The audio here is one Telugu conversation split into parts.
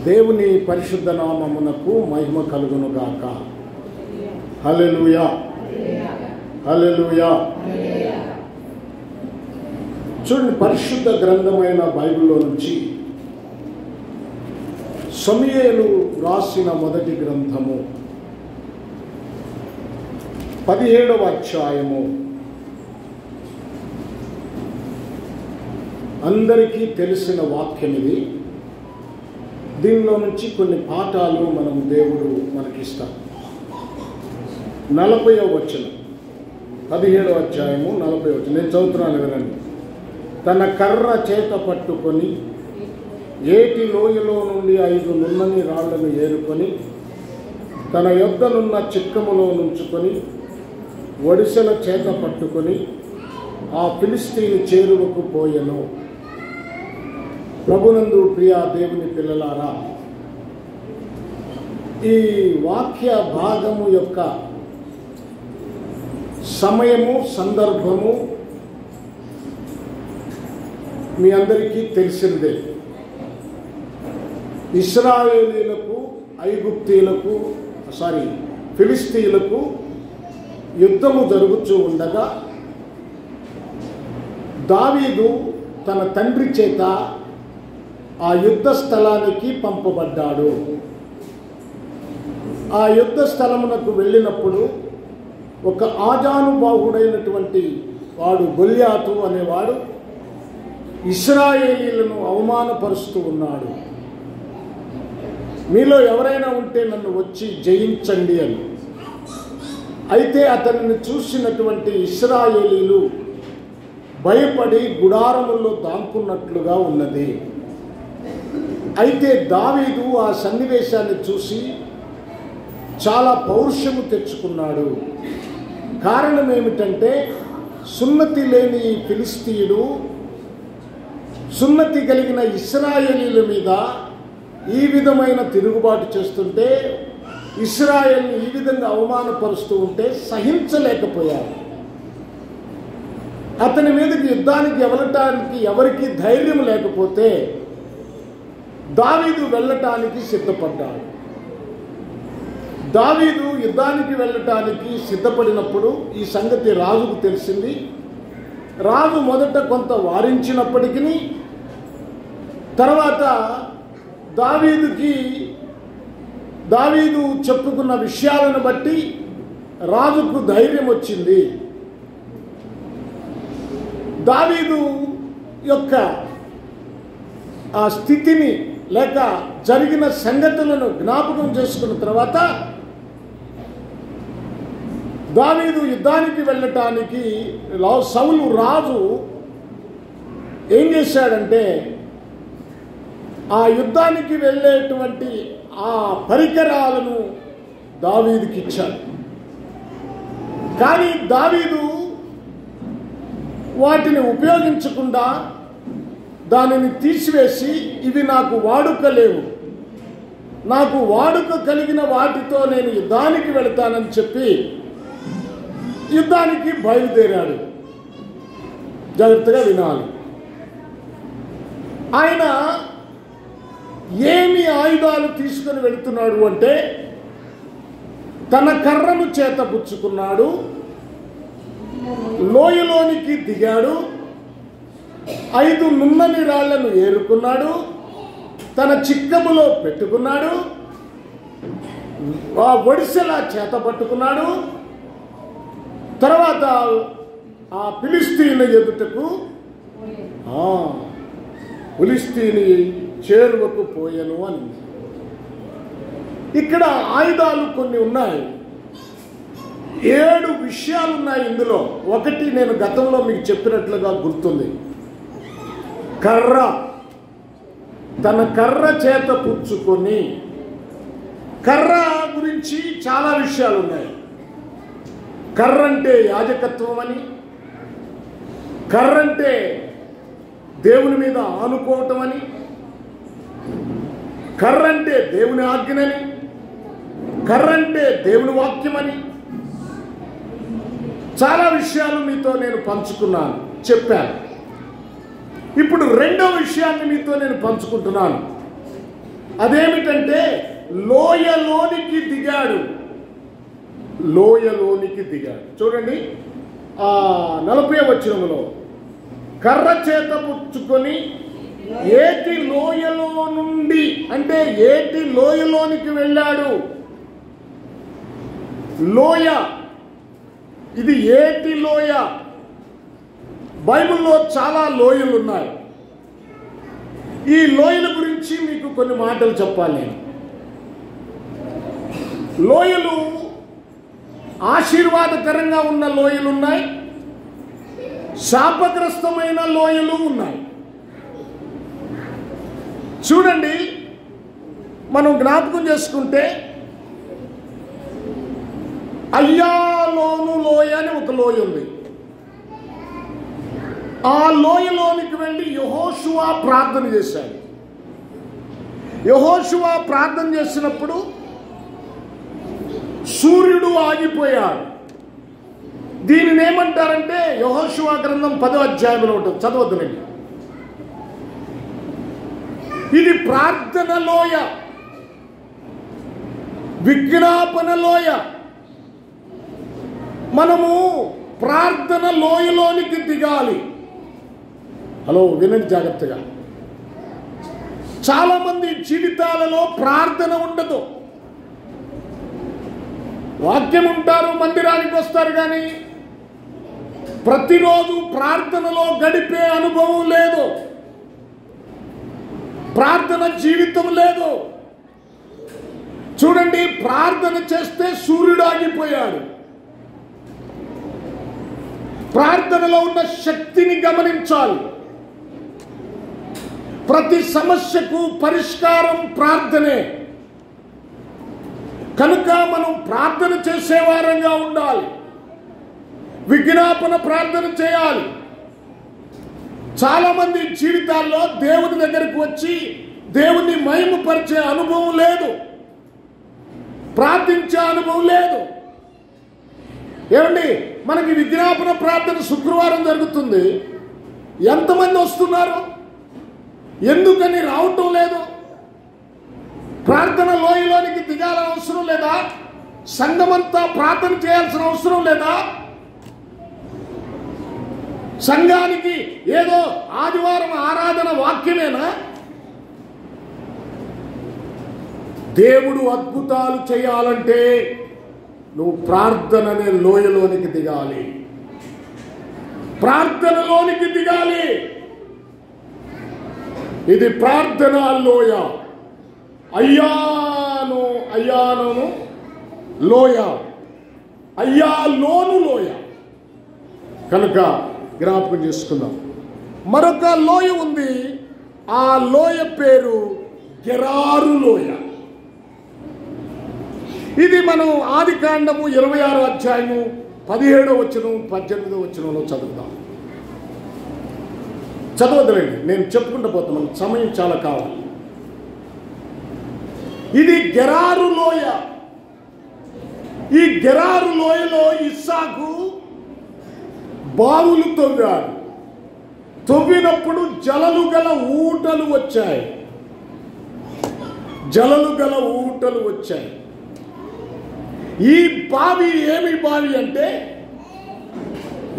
దేవుని పరిశుద్ధ నామమునకు మహిమ కలుగును గాక. హల్లెలూయా, హల్లెలూయా. చూడండి, పరిశుద్ధ గ్రంథమైన బైబిల్లో నుంచి సమూయేలు రాసిన మొదటి గ్రంథము 17వ అధ్యాయము. అందరికీ తెలిసిన వాక్యం ఇది. దీనిలో నుంచి కొన్ని పాఠాలు మనం దేవుడు మనకిస్తాం. 40వ వచనం, 17వ అధ్యాయము 40వ వచనం నేను చదువుతున్నాను, వినండి. తన కర్ర చేత పట్టుకొని ఏటి లోయలో నుండి 5 నున్నని రాళ్లను ఏరుకొని తన యొద్దనున్న చిక్కములో నుంచుకొని ఒడిసెల చేత పట్టుకొని ఆ ఫిలిష్తీని చేరువకు పోయెను. ప్రభునందు ప్రియ దేవుని పిల్లలారా, ఈ వాక్య భాగము యొక్క సమయము, సందర్భము మీ అందరికీ తెలిసిందే. ఇశ్రాయేలీలకు ఫిలిష్తీయులకు యుద్ధము జరుగుతూ ఉండగా దావీదు తన తండ్రి చేత ఆ యుద్ధ స్థలానికి పంపబడ్డాడు. ఆ యుద్ధ స్థలమునకు వెళ్ళినప్పుడు ఒక ఆజానుబాహుడైనటువంటి వాడు గొల్యాతు అనేవాడు ఇశ్రాయేలీలను అవమానపరుస్తూ ఉన్నాడు. మీలో ఎవరైనా ఉంటే నన్ను వచ్చి జయించండి అని. అయితే అతనిని చూసినటువంటి ఇశ్రాయేలీలు భయపడి గుడారముల్లో దాక్కున్నట్లుగా ఉన్నది. అయితే దావీదు ఆ సన్నివేశాన్ని చూసి చాలా పౌరుషము తెచ్చుకున్నాడు. కారణం ఏమిటంటే, సున్నతి లేని ఫిలిష్తీయుడు సున్నతి కలిగిన ఇశ్రాయేలీల మీద ఈ విధమైన తిరుగుబాటు చేస్తుంటే, ఇశ్రాయేల్ని ఈ విధంగా అవమానపరుస్తూ ఉంటే సహించలేకపోయాడు. అతని మీదకి యుద్ధానికి వెళ్ళటానికి ఎవరికి ధైర్యం లేకపోతే దావీదు వెళ్ళటానికి సిద్ధపడ్డాడు. దావీదు యుద్ధానికి వెళ్ళటానికి సిద్ధపడినప్పుడు ఈ సంగతి రాజుకు తెలిసింది. రాజు మొదట కొంత వారించినప్పటికీ తర్వాత దావీదు చెప్పుకున్న విషయాలను బట్టి రాజుకు ధైర్యం వచ్చింది. దావీదు యొక్క ఆ స్థితిని లేక జరిగిన సంగతులను జ్ఞాపకం చేసుకున్న తర్వాత దావీదు యుద్ధానికి వెళ్ళటానికి సౌలు రాజు ఏం చేశాడంటే, ఆ యుద్ధానికి వెళ్ళేటువంటి ఆ పరికరాలను దావీదుకి ఇచ్చాడు. కానీ దావీదు వాటిని ఉపయోగించకుండా దానిని తీసివేసి, ఇవి నాకు వాడుక లేవు, నాకు వాడుక కలిగిన వాటితో నేను యుద్ధానికి వెళతానని చెప్పి యుద్ధానికి బయలుదేరాడు. జాగ్రత్తగా వినాలి. ఆయన ఏమి ఆయుధాలు తీసుకొని వెళుతున్నాడు అంటే, తన కర్రను చేతపుచ్చుకున్నాడు, లోయలోనికి దిగాడు, 5 నున్నని రాళ్లను ఏరుకున్నాడు, తన చిక్కములో పెట్టుకున్నాడు, ఆ ఒడిసెలా చేత పట్టుకున్నాడు. తర్వాత ఆ ఫిలిష్తీయుల ఎదుటకు ఫిలిష్తీని చేరువకు పోయెను అని. ఇక్కడ ఆయుధాలు కొన్ని ఉన్నాయి. 7 విషయాలు ఉన్నాయి ఇందులో. ఒకటి నేను గతంలో మీకు చెప్పినట్లుగా గుర్తుంది. కర్ర, తన కర్ర చేత పుచ్చుకొని. కర్ర గురించి చాలా విషయాలు ఉన్నాయి. కర్ర అంటే యాజకత్వం అని, కర్ర అంటే దేవుని మీద ఆనుకోవటం అని, కర్ర అంటే దేవుని ఆజ్ఞని, కర్ర అంటే దేవుని వాక్యం అని చాలా విషయాలు మీతో నేను పంచుకున్నాను, చెప్పాను. ఇప్పుడు రెండో విషయాన్ని మీతో నేను పంచుకుంటున్నాను. అదేమిటంటే లోయలోనికి దిగాడు. లోయలోనికి దిగాడు. చూడండి 40వ వచనంలో, కర్ర చేత పుచ్చుకొని ఏటి లోయలో నుండి, అంటే ఏటి లోయలోనికి వెళ్ళాడు. లోయ, ఇది ఏటి లోయ. బైబిల్లో చాలా లోయలు ఉన్నాయి. ఈ లోయల గురించి మీకు కొన్ని మాటలు చెప్పాలి నేను. లోయలు ఆశీర్వాదకరంగా ఉన్న లోయలు ఉన్నాయి, శాపగ్రస్తమైన లోయలు ఉన్నాయి. చూడండి, మనం జ్ఞాపకం చేసుకుంటే అయ్యాలోను లోయ అని ఒక లోయ ఉంది. ఆ లోయలోనికి వెళ్ళి యెహోషువ ప్రార్థన చేశాడు. యెహోషువ ప్రార్థన చేసినప్పుడు సూర్యుడు ఆగిపోయాడు. దీనిని ఏమంటారంటే, యెహోషువ గ్రంథం 10వ అధ్యాయంలో ఉంటుంది, చదవద్దునండి. ఇది ప్రార్థన లోయ, విజ్ఞాపన లోయ. మనము ప్రార్థన లోయలోనికి దిగాలి. హలో, వినండి జాగ్రత్తగా. చాలా మంది జీవితాలలో ప్రార్థన ఉండదు. వాక్యం ఉంటారు, మందిరానికి వస్తారు, కానీ ప్రతిరోజు ప్రార్థనలో గడిపే అనుభవం లేదు, ప్రార్థన జీవితం లేదు. చూడండి, ప్రార్థన చేస్తే సూర్యుడు ఆగిపోయాడు. ప్రార్థనలో ఉన్న శక్తిని గమనించాలి. ప్రతి సమస్యకు పరిష్కారం ప్రార్థనే. కనుక మనం ప్రార్థన చేసేవారంగా ఉండాలి, విజ్ఞాపన ప్రార్థన చేయాలి. చాలా మంది జీవితాల్లో దేవుని దగ్గరకు వచ్చి దేవుని మహిమపరిచే అనుభవం లేదు, ప్రార్థించే అనుభవం లేదు. ఏమండి, మనకి విజ్ఞాపన ప్రార్థన శుక్రవారం జరుగుతుంది. ఎంతమంది వస్తున్నారు? ఎందుకని రావటం లేదు? ప్రార్థన లోయలోనికి దిగాలని అవసరం లేదా? సంఘమంతా ప్రార్థన చేయాల్సిన అవసరం లేదా? సంఘానికి ఏదో ఆదివారం ఆరాధన వాక్యమేనా? దేవుడు అద్భుతాలు చేయాలంటే నువ్వు ప్రార్థన అనే లోయలోనికి దిగాలి, ప్రార్థనలోనికి దిగాలి. ఇది ప్రార్థన లోయ. అయ్యాను లోయ, అయ్యాలోను లోయ. కనుక జ్ఞాపకం చేసుకుందాం. మరొక లోయ ఉంది. ఆ లోయ పేరు గెరారు లోయ. ఇది మనం ఆదికాండము 26వ అధ్యాయము 17వ వచనం 18వ వచనంలో చదువుతాం. చదవద్దులేండి, నేను చెప్పుకుంటూ పోతాను, సమయం చాలా కావాలి. ఇది గెరారు లోయ. ఈ గెరారు లోయలో ఇస్సాకు బావులు తవ్వాడు. తవ్వినప్పుడు జలలు గల ఊటలు వచ్చాయి. జలలు గల ఊటలు వచ్చాయి. ఈ బావి ఏమి బావి అంటే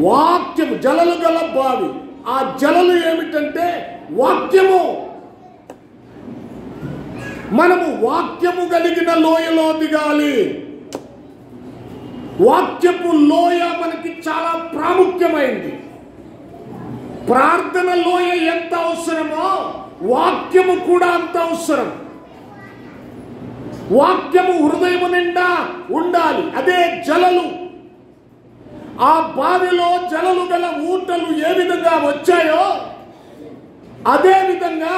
వాక్యము, జలలు గల బావి. ఆ జలలు ఏమిటంటే వాక్యము. మనము వాక్యము కలిగిన లోయలో దిగాలి. వాక్యపు లోయ మనకి చాలా ప్రాముఖ్యమైంది. ప్రార్థన లోయ ఎంత అవసరమో వాక్యము కూడా అంత అవసరం. వాక్యము హృదయము నిండా ఉండాలి. అదే జలలు. ఆ బావిలో జలలు గల ఊటలు ఏ విధంగా వచ్చాయో అదే విధంగా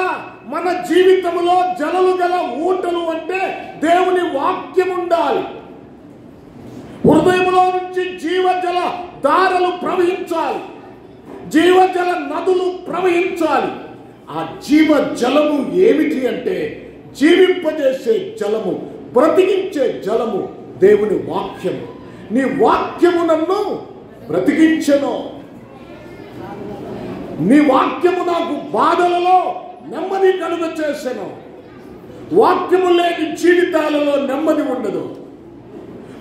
మన జీవితంలో జలలు గల ఊటలు అంటే దేవుని వాక్యం ఉండాలి. హృదయంలో నుంచి జీవజల దారలు ప్రవహించాలి, జీవజల నదులు ప్రవహించాలి. ఆ జీవ జలము ఏమిటి అంటే జీవింపజేసే జలము, బ్రతికించే జలము దేవుని వాక్యము. నీ వాక్యము నన్ను బ్రతికించెను. నీ వాక్యము నాకు బాధలలో నెమ్మది కలుగ చేసెను. వాక్యము లేని జీవితాలలో నెమ్మది ఉండదు.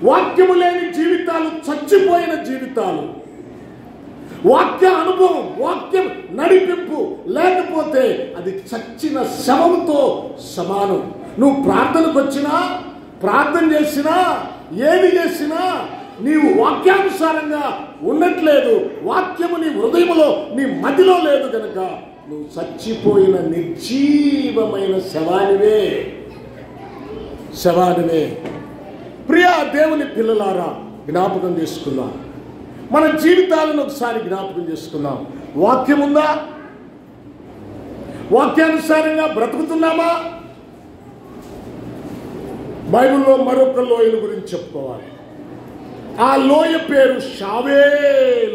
వాక్యము లేని జీవితాలు చచ్చిపోయిన జీవితాలు. వాక్య అనుభవం, వాక్యం నడిపింపు లేకపోతే అది చచ్చిన శవంతో సమానం. నువ్వు ప్రార్థనకు వచ్చినా, ప్రార్థన చేసినా, ఏది చేసినా నీవు వాక్యానుసారంగా ఉండట్లేదు. వాక్యము నీ హృదయంలో, నీ మదిలో లేదు కనుక నువ్వు చచ్చిపోయిన నిర్జీవమైన శవానివే. ప్రియా దేవుని పిల్లలారా, జ్ఞాపకం చేసుకుందాం. మన జీవితాలను ఒకసారి జ్ఞాపకం చేసుకుందాం. వాక్యం ఉందా? వాక్యానుసారంగా బ్రతుకుతున్నామా? బైబిల్లో మరొక లోయల గురించి చెప్పుకోవాలి. ఆ లోయ పేరు షావే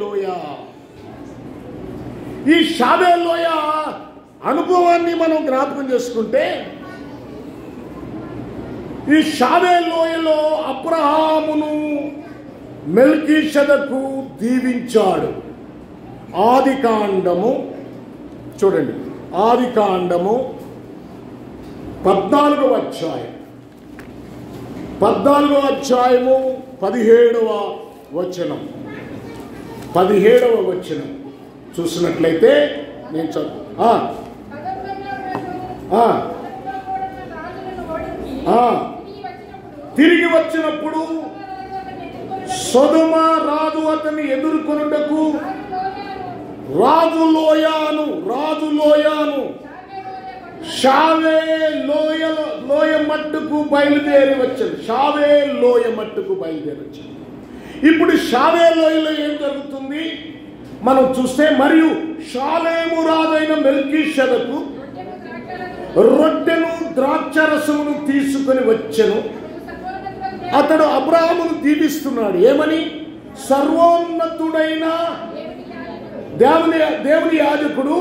లోయ. ఈ షావే లోయ అనుభవాన్ని మనం జ్ఞాపకం చేసుకుంటే, ఈ షావే లోయలో అబ్రహామును మెల్కీషెదకు దీవించాడు. ఆదికాండము చూడండి, ఆదికాండము 14వ అధ్యాయం 17వ వచనం 17వ వచనం చూసినట్లయితే నేను తిరిగి వచ్చినప్పుడు సొదొమ రాజు అతన్ని ఎదుర్కొనుటకు రాజు లోయను షావే లోయ మట్టుకు బయలుదేరి వచ్చాడు. షావే లోయ మట్టుకు బయలుదేరి వచ్చాడు. ఇప్పుడు షావే లోయలో ఏం జరుగుతుంది మనం చూస్తే, మరియు షాలేము రాజైన మెల్కీషెదకు రొట్టెను ద్రాక్షరసమును తీసుకొని వచ్చెను. అతడు అబ్రహామును దీవిస్తున్నాడు. ఏమని? సర్వోన్నతుడైన దేవుని యాజకుడు.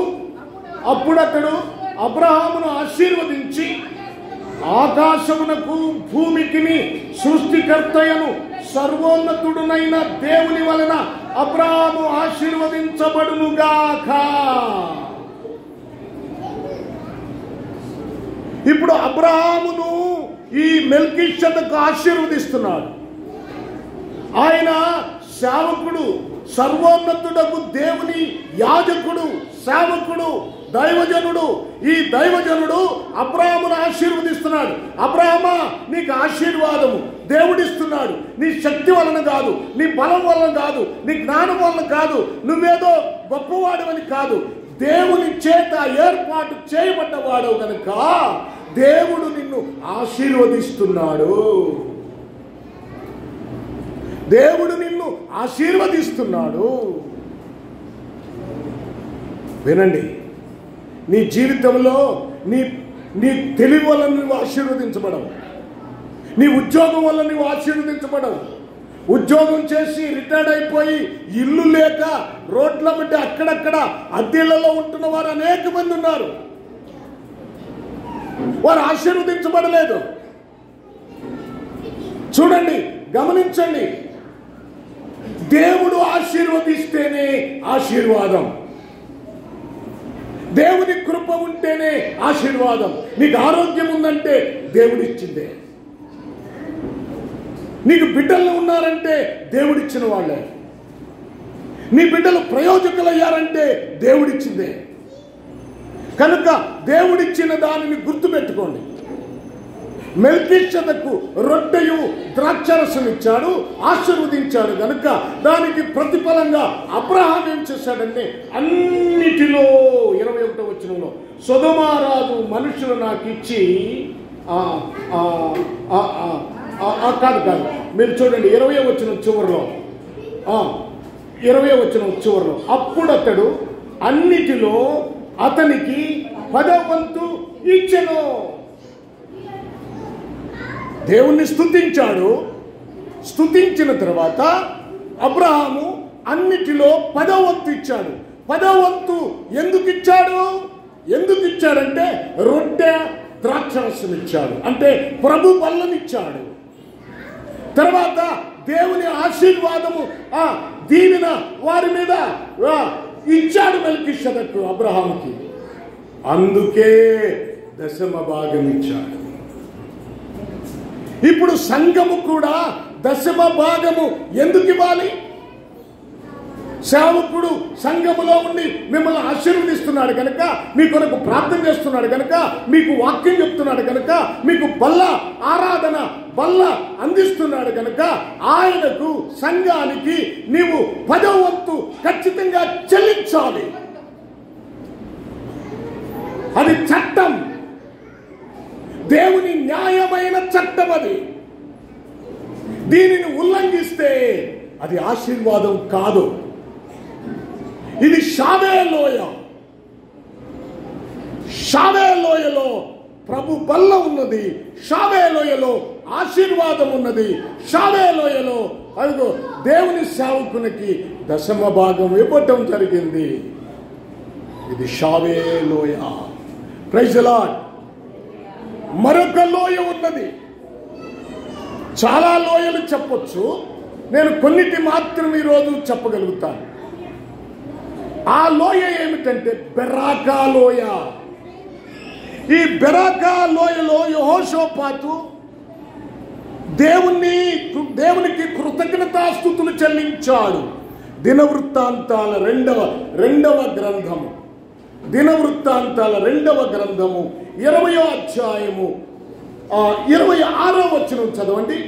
అప్పుడు అతడు అబ్రహామును ఆశీర్వదించి, ఆకాశమునకు భూమికిని సృష్టికర్తయను సర్వోన్నతుడునైన దేవుని వలన అబ్రహాము ఆశీర్వదించబడునుగాక. ఇప్పుడు అబ్రహామును ఈ మెల్కీషెదకు ఆశీర్వదిస్తున్నాడు. ఆయన సేవకుడు, సర్వోన్నతుడకు దేవుని యాజకుడు, సేవకుడు, దైవజనుడు. ఈ దైవజనుడు అబ్రహామును ఆశీర్వదిస్తున్నాడు. అబ్రహామా, నీకు ఆశీర్వాదము దేవుడిస్తున్నాడు. నీ శక్తి వలన కాదు, నీ బలం వలన కాదు, నీ జ్ఞానం వలన కాదు, నువ్వేదో గొప్పవాడవని కాదు, దేవుని చేత ఏర్పాటు చేయబడ్డవాడు కనుక దేవుడు నిన్ను ఆశీర్వదిస్తున్నాడు. దేవుడు నిన్ను ఆశీర్వదిస్తున్నాడు. వినండి, నీ జీవితంలో నీ తెలివి వల్ల నువ్వు ఆశీర్వదించబడవు. నీ ఉద్యోగం వల్ల నువ్వు ఆశీర్వదించబడవు. ఉద్యోగం చేసి రిటైర్డ్ అయిపోయి ఇల్లు లేక రోడ్ల మధ్య అక్కడక్కడ అద్దెలలో ఉంటున్న వారు అనేక మంది ఉన్నారు. వారు ఆశీర్వదించబడలేదు. చూడండి, గమనించండి, దేవుడు ఆశీర్వదిస్తేనే ఆశీర్వాదం. దేవుని కృప ఉంటేనే ఆశీర్వాదం. నీకు ఆరోగ్యం ఉందంటే దేవుడిచ్చిందే. నీకు బిడ్డలు ఉన్నారంటే దేవుడిచ్చిన వాళ్ళే. నీ బిడ్డలు ప్రయోజకులయ్యారంటే దేవుడిచ్చిందే. కనుక దేవుడిచ్చిన దానిని గుర్తుపెట్టుకోండి. మెల్కీషెదకు రొట్టెయు ద్రాక్షరసం ఇచ్చాడు, ఆశీర్వదించాడు. కనుక దానికి ప్రతిఫలంగా అబ్రహాం ఏం చేశాడంటే, అన్నిటిలో 21వ వచనంలో సొదొమ రాజు మనుషులు నాకు ఇచ్చి కాదు మీరు చూడండి 20వ వచనం చివరిలో 20వ వచనం చివరిలో అప్పుడు అతడు అన్నిటిలో అతనికి 10వ వంతు ఇచ్చెను. దేవుణ్ణి స్తుతించాడు. స్తుతించిన తర్వాత అబ్రహాము అన్నిటిలో 10వ వంతు ఇచ్చాడు. 10వ వంతు ఎందుకు ఇచ్చాడంటే రొట్టె ద్రాక్షరసం ఇచ్చాడు, అంటే ప్రభు బల్లనిచ్చాడు. తర్వాత దేవుని ఆశీర్వాదము దీవెన వారి మీద ఇచ్చాడు మెల్కీషెదకు, అబ్రహాముకి. అందుకే 10వ భాగం ఇచ్చాడు. ఇప్పుడు సంఘము కూడా దశమ భాగము ఎందుకు ఇవ్వాలి? సేవకుడు సంఘములో ఉండి మిమ్మల్ని ఆశీర్వదిస్తున్నాడు కనుక, మీ కొరకు ప్రార్థన చేస్తున్నాడు కనుక, మీకు వాక్యం చెప్తున్నాడు కనుక, మీకు బల్ల ఆరాధన బల్ల అందిస్తున్నాడు కనుక, ఆయనకు సంఘానికి నీవు 10వ వంతు ఖచ్చితంగా చెల్లించాలి. అది చట్టం, దేవుని న్యాయమైన చట్టం. అది దీనిని ఉల్లంఘిస్తే అది ఆశీర్వాదం కాదు. ఇది షావే లోయ. షావే లోయలో ప్రభు బల్ల ఉన్నది, షావే లోయలో ఆశీర్వాదం ఉన్నది, షావే లోయలో అదిగో దేవుని సేవకునికి దశమ భాగం ఇవ్వటం జరిగింది. ఇది షావే లోయ. Praise the Lord. మరొక లోయ ఉన్నది. చాలా లోయలు చెప్పొచ్చు, నేను కొన్నిటి మాత్రం ఈరోజు చెప్పగలుగుతాను. ఆ లోయ ఏమిటంటే బెరాకా లోయ. ఈ బెరాకా లోయలో యెహోషాపాతు దేవునికి కృతజ్ఞతాస్తుతులు చెల్లించాడు. దినవృత్తాంతాల రెండవ గ్రంథము, దినవృత్తాంతాల 2వ గ్రంథము 20వ అధ్యాయము 26వ వచనం చదవండి.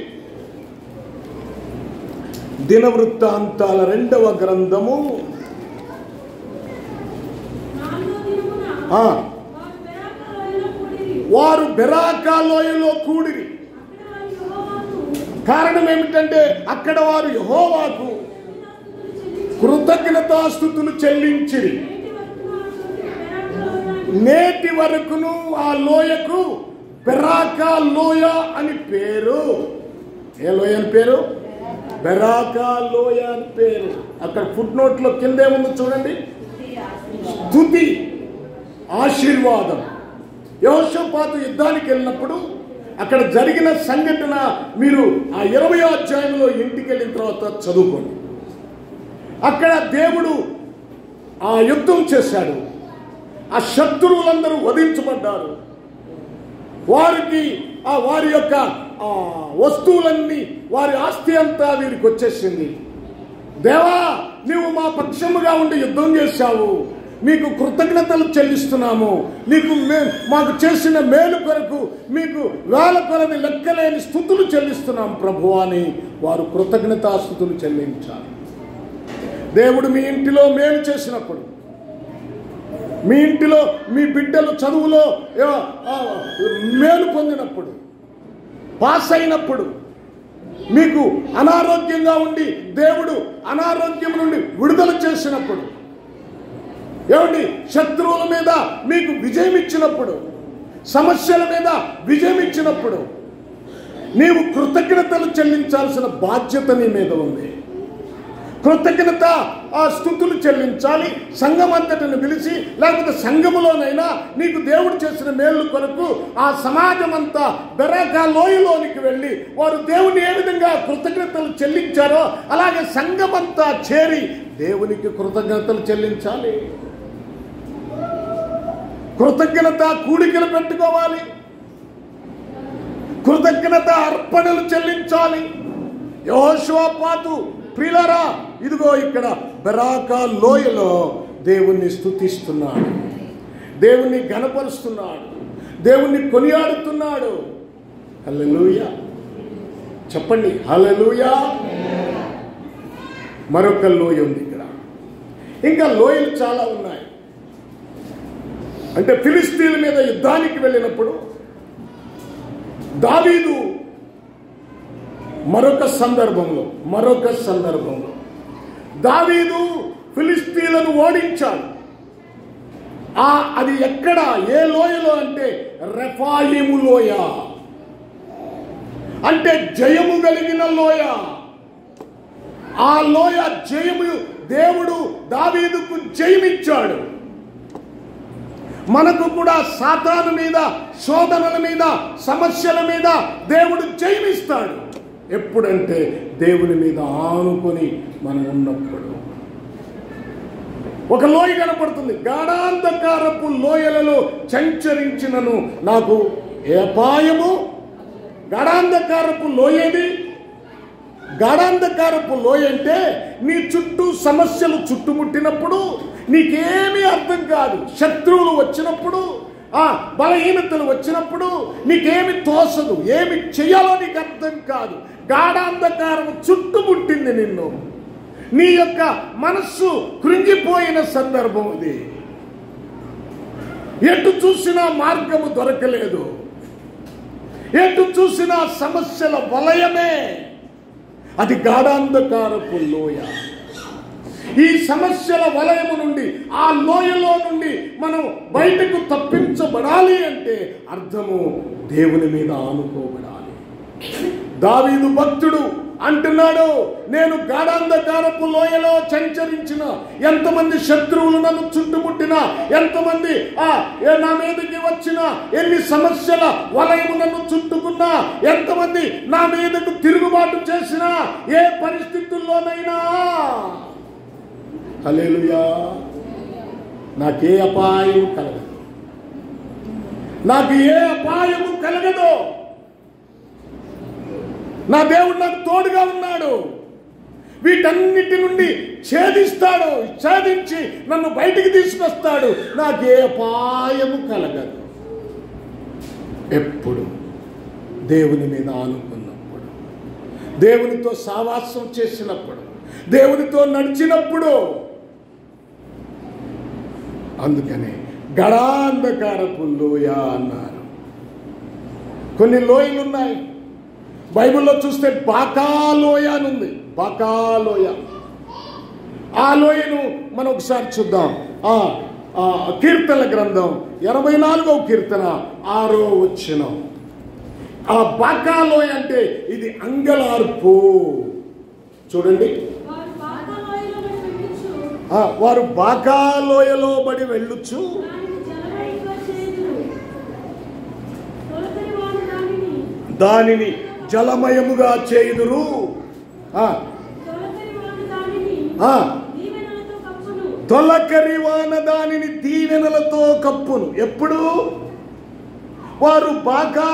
దినవృత్తాంతాల 2వ గ్రంథము వారు బెరాకా లోయలో కూడిరి. కారణం ఏమిటంటే అక్కడ వారు యెహోవాకు కృతజ్ఞతాస్తుతులు చెల్లించిరి. నేటి వరకును ఆ లోయకు బెరాకా లోయ అని పేరు. ఏ లోయ అని పేరు? బెరాకా లోయ అని పేరు. అక్కడ ఫుట్ నోట్లో కిందేముందో చూడండి, స్తుతి, ఆశీర్వాదం. యెహోషాపాతు యుద్ధానికి వెళ్ళినప్పుడు అక్కడ జరిగిన సంఘటన మీరు ఆ 20వ అధ్యాయంలో ఇంటికి వెళ్ళిన తర్వాత చదువుకోండి. అక్కడ దేవుడు ఆ యుద్ధం చేశాడు. ఆ శత్రువులందరూ వధించబడ్డారు. వారికి వారి యొక్క వస్తువులన్నీ, వారి ఆస్తి అంతా వీరికి వచ్చేసింది. దేవా, నీవు మా పక్షముగా ఉండి యుద్ధం చేశావు, మీకు కృతజ్ఞతలు చెల్లిస్తున్నాము, నీకు మాకు చేసిన మేలు కొరకు మీకు వేల కొలది లెక్కలేని స్తుతులు చెల్లిస్తున్నాం ప్రభువా అని వారు కృతజ్ఞతాస్తుతులు చెల్లించారు. దేవుడు మీ ఇంటిలో మేలు చేసినప్పుడు, మీ ఇంటిలో మీ బిడ్డలు చదువులో మేలు పొందినప్పుడు, పాస్ అయినప్పుడు, మీకు అనారోగ్యంగా ఉండి దేవుడు అనారోగ్యం నుండి విడుదల చేసినప్పుడు, ఏమండి శత్రువుల మీద మీకు విజయం ఇచ్చినప్పుడు, సమస్యల మీద విజయం ఇచ్చినప్పుడు నీవు కృతజ్ఞతలు చెల్లించాల్సిన బాధ్యత నీ మీద ఉంది. కృతజ్ఞత స్తుతులు చెల్లించాలి. సంఘం అంతటిని పిలిచి, లేకపోతే సంఘములోనైనా నీకు దేవుడు చేసిన మేలు కొరకు ఆ సమాజం అంతా బెరాకా లోయలోనికి వెళ్ళి వారు దేవుని ఏ విధంగా కృతజ్ఞతలు చెల్లించారో అలాగే సంఘమంతా చేరి దేవునికి కృతజ్ఞతలు చెల్లించాలి. కృతజ్ఞత కూడికలు పెట్టుకోవాలి, కృతజ్ఞత అర్పణలు చెల్లించాలి. యెహోషాపాతు ప్రియులారా, ఇదిగో ఇక్కడ బెరాకా లోయలో దేవుణ్ణి స్తుతిస్తున్నాడు, దేవుణ్ణి ఘనపరుస్తున్నాడు, దేవుణ్ణి కొనియాడుతున్నాడు. హల్లెలూయా చెప్పండి, హల్లెలూయా. మరొక లోయ ఉంది ఇక్కడ. ఇంకా లోయలు చాలా ఉన్నాయి. అంటే ఫిలిస్తీన్ల మీద యుద్ధానికి వెళ్ళినప్పుడు దావీదు మరొక సందర్భంలో దావీదు ఫిలిస్తీన్లను ఓడించాడు. అది ఎక్కడ, ఏ లోయలో అంటే రెఫాయిము లోయ, అంటే జయము కలిగిన లోయ. ఆ లోయ జయము, దేవుడు దావీదుకు జయమిచ్చాడు. మనకు కూడా సాతాను మీద, శోధనల మీద, సమస్యల మీద దేవుడు జయమిస్తాడు. ఎప్పుడంటే దేవుని మీద ఆనుకొని మనం ఉన్నప్పుడు. ఒక లోయ కనపడుతుంది, గాఢాంధకారపు లోయలలో సంచరించినను నాకు ఏ అపాయము గాఢాంధకారపు లోయేది? గాఢాంధకారపు లోయ అంటే నీ చుట్టూ సమస్యలు చుట్టుముట్టినప్పుడు నీకేమీ అర్థం కాదు. శత్రువులు వచ్చినప్పుడు, బలహీనతలు వచ్చినప్పుడు నీకేమి తోసదు, ఏమి చెయ్యాలో నీకు అర్థం కాదు. గాఢాంధకారం చుట్టుముట్టింది నిన్ను. నీ యొక్క మనస్సు కృంగిపోయిన సందర్భం ఇది. ఎటు చూసినా మార్గము దొరకలేదు, ఎటు చూసినా సమస్యల వలయమే. అది గాఢాంధకారపు లోయ. ఈ సమస్యల వలయము నుండి, ఆ లోయలో నుండి మనం బయటకు తప్పించబడాలి అంటే అర్థము దేవుని మీద ఆనుకోబడాలి. దావీదు భక్తుడు అంటున్నాడు, నేను గాఢాంధకారపు లోయలో సంచరించిన, ఎంతమంది శత్రువులు నన్ను చుట్టుముట్టినా, ఎంతమంది నా మీదకి వచ్చిన, ఎన్ని సమస్యల వలయము నన్ను చుట్టుకున్నా, ఎంతమంది నా మీదకు తిరుగుబాటు చేసినా, ఏ పరిస్థితుల్లోనైనా హల్లెలూయా, నాకే అపాయం కలగదు, నాకు ఏ అపాయము కలగదు. నా దేవుడు నాకు తోడుగా ఉన్నాడు. వీటన్నిటి నుండి ఛేదిస్తాడు, ఛేదించి నన్ను బయటికి తీసుకొస్తాడు. నాకే అపాయము కలగదు. ఎప్పుడు దేవుని మీద ఆనుకున్నప్పుడు, దేవునితో సావాసం చేసినప్పుడు, దేవునితో నడిచినప్పుడు. అందుకనే గాఢాంధకారపు లోయ అన్నారు. కొన్ని లోయలు ఉన్నాయి. బైబిల్లో చూస్తే బాకా లోయ అని ఉంది. బాకా లోయ. ఆ లోయను మనం ఒకసారి చూద్దాం. కీర్తనల గ్రంథం 84వ కీర్తన 6వ వచనం. ఆ బాకా లోయ అంటే ఇది అంగలార్పు. చూడండి, వారు బాకా లోయలో బడి వెళ్ళుచు దానిని జలమయముగా చేయుదురు. తొలకరి వాన దానిని దీవెనలతో కప్పును. ఎప్పుడు? వారు బాకా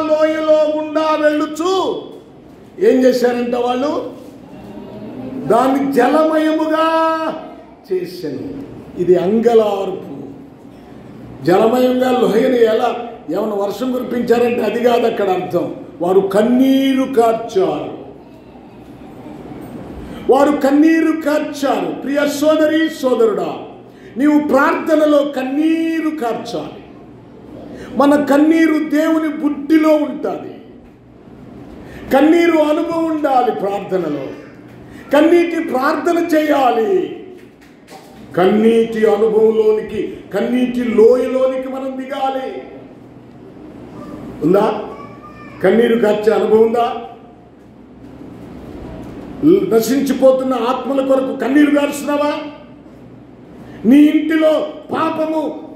లోయలో గుండా వెళ్ళుచు ఏం చేశారంట? వాళ్ళు దాన్ని జలమయముగా చేశాను. ఇది అంగలార్పు. జలమయంగా లోయని ఎలా ఏమైనా వర్షం కురిపించారంటే అది కాదు అక్కడ అర్థం. వారు కన్నీరు కార్చారు. వారు కన్నీరు కార్చారు. ప్రియ సోదరి సోదరుడా, నీవు ప్రార్థనలో కన్నీరు కార్చాలి. మన కన్నీరు దేవుని బుద్ధిలో ఉంటుంది. కన్నీరు అనుభవం ఉండాలి. ప్రార్థనలో కన్నీటి ప్రార్థన చేయాలి. కన్నీటి అనుభవంలోనికి, కన్నీటి లోయలోనికి మనం దిగాలి. ఉందా? కన్నీరు కార్చే అనుభవం ఉందా? నశించిపోతున్న ఆత్మల కొరకు కన్నీరు గారుస్తున్నావా? నీ ఇంటిలో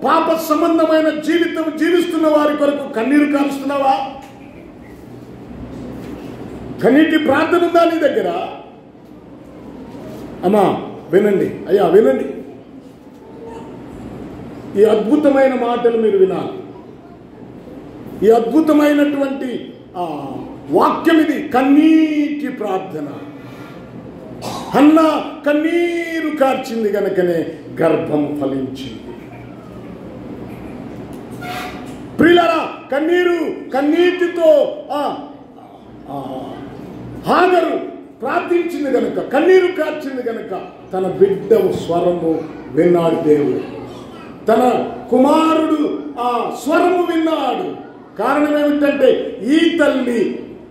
పాప సంబంధమైన జీవితం జీవిస్తున్న వారి కొరకు కన్నీరు కారుస్తున్నావా? కన్నీటి ప్రార్థన ఉందా నీ దగ్గర? అమ్మా వినండి, అయ్యా వినండి, ఈ అద్భుతమైన మాటలు మీరు వినాలి. ఈ అద్భుతమైనటువంటి వాక్యం ఇది. కన్నీటి ప్రార్థన. హన్న కన్నీరు కార్చింది గనుకనే గర్భం ఫలించింది. ప్రియులారా, కన్నీటితో హాగరు ప్రార్థించింది గనుక, కన్నీరు కార్చింది గనుక తన బిడ్డ స్వరము విన్నాడు దేవుడు. తన కుమారుడు స్వరము విన్నాడు. కారణం ఏమిటంటే, ఈ తల్లి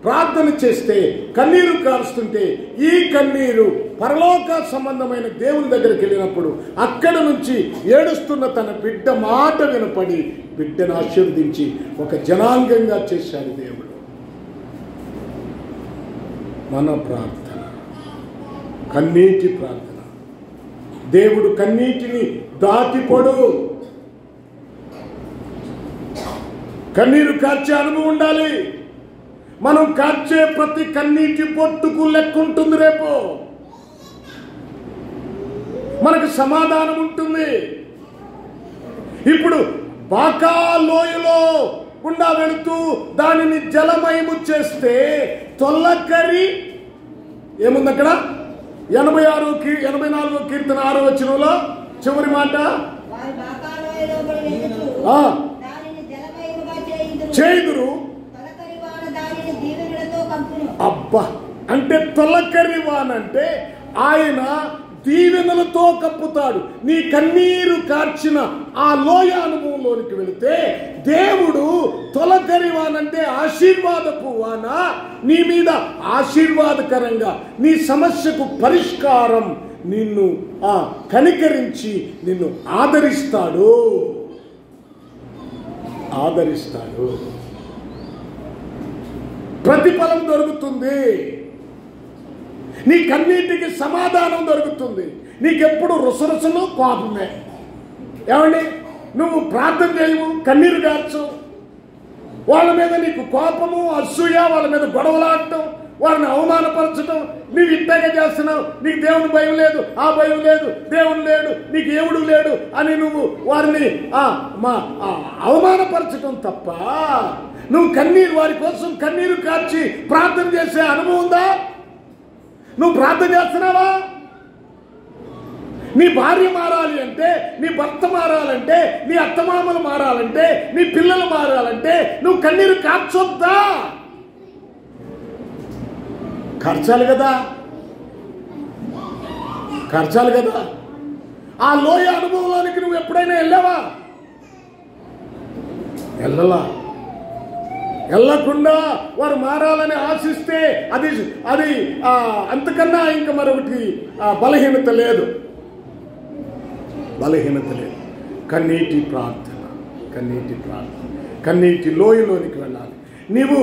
ప్రార్థన చేస్తే కన్నీరు కారుస్తుంటే, ఈ కన్నీరు పరలోక సంబంధమైన దేవుని దగ్గరికి వెళ్ళినప్పుడు అక్కడ నుంచి ఏడుస్తున్న తన బిడ్డ మాట వినపడి బిడ్డను ఆశీర్వదించి ఒక జనాంగంగా చేశాడు దేవుడు. మన ప్రార్థన కన్నీటి ప్రార్థన. దేవుడు కన్నీటిని దాటిపోడు. కన్నీరు కార్చే అనుభవం ఉండాలి. మనం కార్చే ప్రతి కన్నీటి పొట్టుకు లెక్క ఉంటుంది. రేపు మనకు సమాధానం ఉంటుంది. ఇప్పుడు బాకా లోయలో గుండా వెళుతూ దానిని జలమయము చేస్తే తొలకరి ఏముంది అక్కడ? 84 కీర్తన 6వ వచనంలో చివరి మాట చేయుదురు. అబ్బా, అంటే తొలకరివానంటే ఆయన దీవెనలతో కప్పుతాడు. నీ కన్నీరు కార్చిన ఆ లోయ అనుభవంలోనికి వెళితే దేవుడు తొలకరివానంటే ఆశీర్వాదపు వాన నీ మీద ఆశీర్వాదకరంగా నీ సమస్యకు పరిష్కారం నిన్ను కనికరించి నిన్ను ఆదరిస్తాడు. ప్రతిఫలం దొరుకుతుంది. నీ కన్నీటికి సమాధానం దొరుకుతుంది. నీకెప్పుడు రుసరుసలు కోపమే. ఏమండి, నువ్వు ప్రార్థన చేయవు, కన్నీరు గార్చు, వాళ్ళ మీద నీకు కోపము, అసూయ, వాళ్ళ మీద గొడవలాడటం, వాళ్ళని అవమానపరచడం, నీవు ఇంతగా చేస్తున్నావు, నీకు దేవుని భయం లేదు, ఆ భయం లేదు, దేవుడు లేడు, నీకు దేవుడు లేడు అని నువ్వు వారిని అవమానపరచడం తప్ప నువ్వు వారి కోసం కన్నీరు కార్చి ప్రార్థన చేసే అనుభవం ఉందా? నువ్వు ప్రార్థన చేస్తున్నావా? నీ భార్య మారాలి అంటే, నీ భర్త మారాలంటే, నీ అత్తమామలు మారాలంటే, నీ పిల్లలు మారాలంటే నువ్వు కన్నీరు కార్చొద్దా? ఖర్చాలి కదా. ఆ లోయ అనుభవంలోనికి నువ్వు ఎప్పుడైనా వెళ్ళావా? వెళ్ళకుండా వారు మారాలని ఆశిస్తే అది అంతకన్నా ఇంకా మరొకటి బలహీనత లేదు. కన్నీటి ప్రార్థన, కన్నీటి లోయలోనికి వెళ్ళాలి. నీవు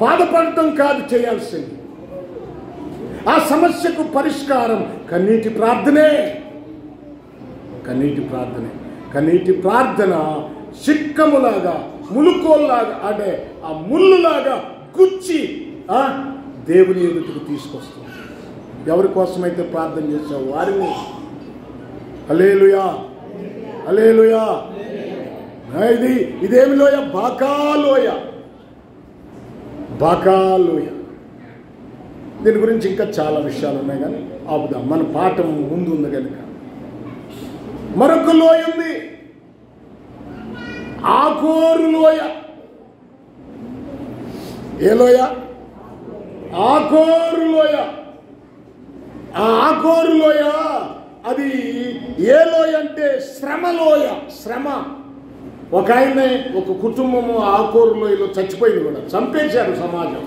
బాధపడటం కాదు చేయాల్సింది, ఆ సమస్యకు పరిష్కారం కన్నీటి ప్రార్థనే. కన్నీటి ప్రార్థన సిక్కములాగా, ములుకోల్లాగా, అంటే ఆ ముళ్ళులాగా గుచ్చి దేవుని ఎదుటికి తీసుకొస్తుంది. ఎవరి కోసమైతే ప్రార్థన చేశావు వారిని. హల్లెలూయా. ఇదేమి లోయ? బాకాలోయ. దీని గురించి ఇంకా చాలా విషయాలు ఉన్నాయి, కానీ ఆపుదాం, మన పాఠం ముందు ఉంది కనుక. మరొక లోయ ఉంది, ఆకోరు లోయ. ఏ లోయ? ఆకోరు లోయ. ఆ ఆకోరు లోయ అది ఏ లోయ అంటే శ్రమలోయ. శ్రమ. ఒక ఆయన, ఒక కుటుంబము ఆకోరు లోయలో చచ్చిపోయింది కూడా, చంపేశారు సమాజం.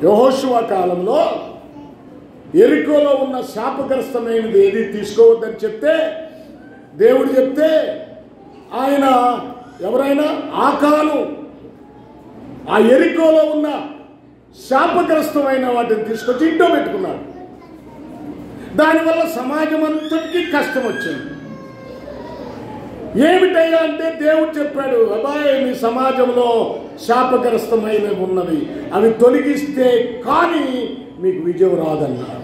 యెహోషువ కాలంలో యెరికోలో ఉన్న శాపగ్రస్తమైనది ఏది తీసుకోవద్దని దేవుడు చెప్తే ఆయన ఎవరైనా ఆకాను ఆ యెరికోలో ఉన్న శాపగ్రస్తమైన వాటిని తీసుకొచ్చి ఇంట్లో పెట్టుకున్నాడు. దానివల్ల సమాజం అంతటికీ కష్టం వచ్చింది. ఏమిటయ్యా అంటే దేవుడు చెప్పాడు, అబ్బాయి మీ సమాజంలో శాపగ్రస్తమైనవి ఉన్నవి, అవి తొలగిస్తే కానీ మీకు విజయం రాదన్నాడు.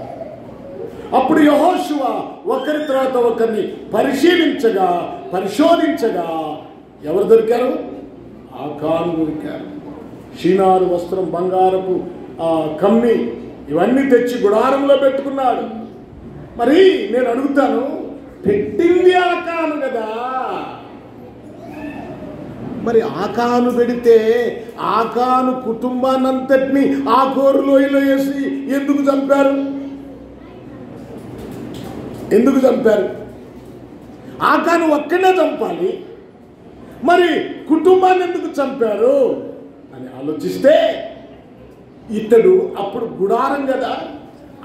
అప్పుడు యెహోషువ ఒకరి తర్వాత ఒకరిని పరిశోధించగా ఎవరు దొరికారు? ఆకాను దొరికారు. షీనారు వస్త్రం, బంగారపు కమ్మి ఇవన్నీ తెచ్చి గుడారంలో పెట్టుకున్నాడు. మరి నేను అడుగుతాను, పెట్టింది ఆకాను కదా, మరి ఆకాను పెడితే ఆకాను కుటుంబాన్నంతటినీ ఆకోరు లోయలో వేసి ఎందుకు చంపారు? ఆకాను ఒక్కనే చంపాలి, మరి కుటుంబాన్ని ఎందుకు చంపారు అని ఆలోచిస్తే, ఇతడు అప్పుడు గుడారం కదా,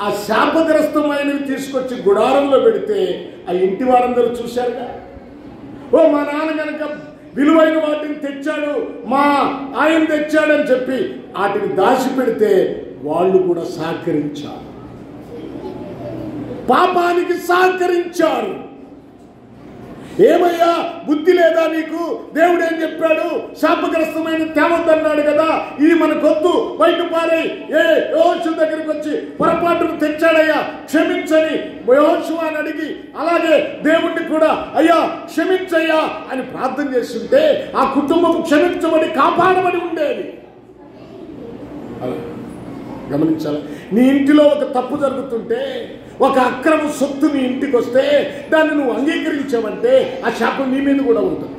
ఆ శాపగ్రస్తమైనవి తీసుకొచ్చి గుడారంలో పెడితే ఆ ఇంటి వారందరూ చూశారుగా, ఓ మా నాన్న కనుక విలువైన వాటిని తెచ్చాడు, మా ఆయన తెచ్చాడని చెప్పి వాటిని దాచిపెడితే వాళ్ళు కూడా సహకరించారు, పాపానికి సహకరించారు. ఏమయ్యా బుద్ధి లేదా నీకు? దేవుడు ఏం చెప్పాడు? శాపగ్రస్తమైన తేవద్దన్నాడు కదా, ఇది మనకొద్దు, బయట పారే. యెహోషువ దగ్గరికి వచ్చి పొరపాటును తెచ్చాడయ్యా, క్షమించని యెహోషువ అని అడిగి, అలాగే దేవుణ్ణి కూడా అయ్యా క్షమించయ్యా అని ప్రార్థన చేస్తుంటే ఆ కుటుంబం క్షమించబడి కాపాడబడి ఉండేది. గమనించాలి. నీ ఇంటిలో ఒక తప్పు జరుగుతుంటే, ఒక అక్రమ సొత్తు నీ ఇంటికి వస్తే దాన్ని నువ్వు అంగీకరించావంటే ఆ శాపం నీ మీద కూడా ఉంటుంది.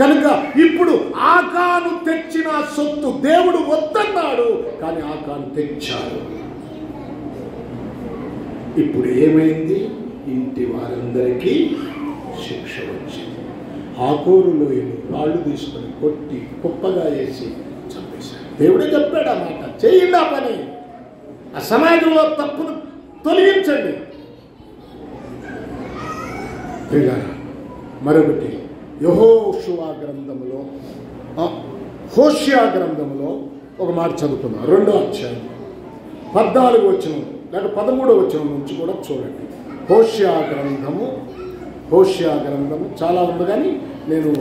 కనుక ఇప్పుడు ఆకాను తెచ్చిన సొత్తు దేవుడు వద్దన్నాడు, కానీ ఆకాను తెచ్చాడు. ఇప్పుడు ఏమైంది? ఇంటి వారందరికీ శిక్ష వచ్చింది. ఆకోరు లోయలు రాళ్ళు తీసుకొని కొట్టి కుప్పగా వేసి చంపేశాడు. దేవుడే చెప్పాడు ఆ మాట, చేయండి ఆ పని, ఆ సమాజంలో తప్పును తొలగించండి. మరొకటి యెహోషువ గ్రంథములో, హోషియా గ్రంథములో ఒక మాట చదువుకుందాం. 2వ అధ్యాయం 14వ వచనం లేక 13వ వచనం నుంచి కూడా చూడండి. హోషియా గ్రంథము చాలా ఉంది, కానీ నేను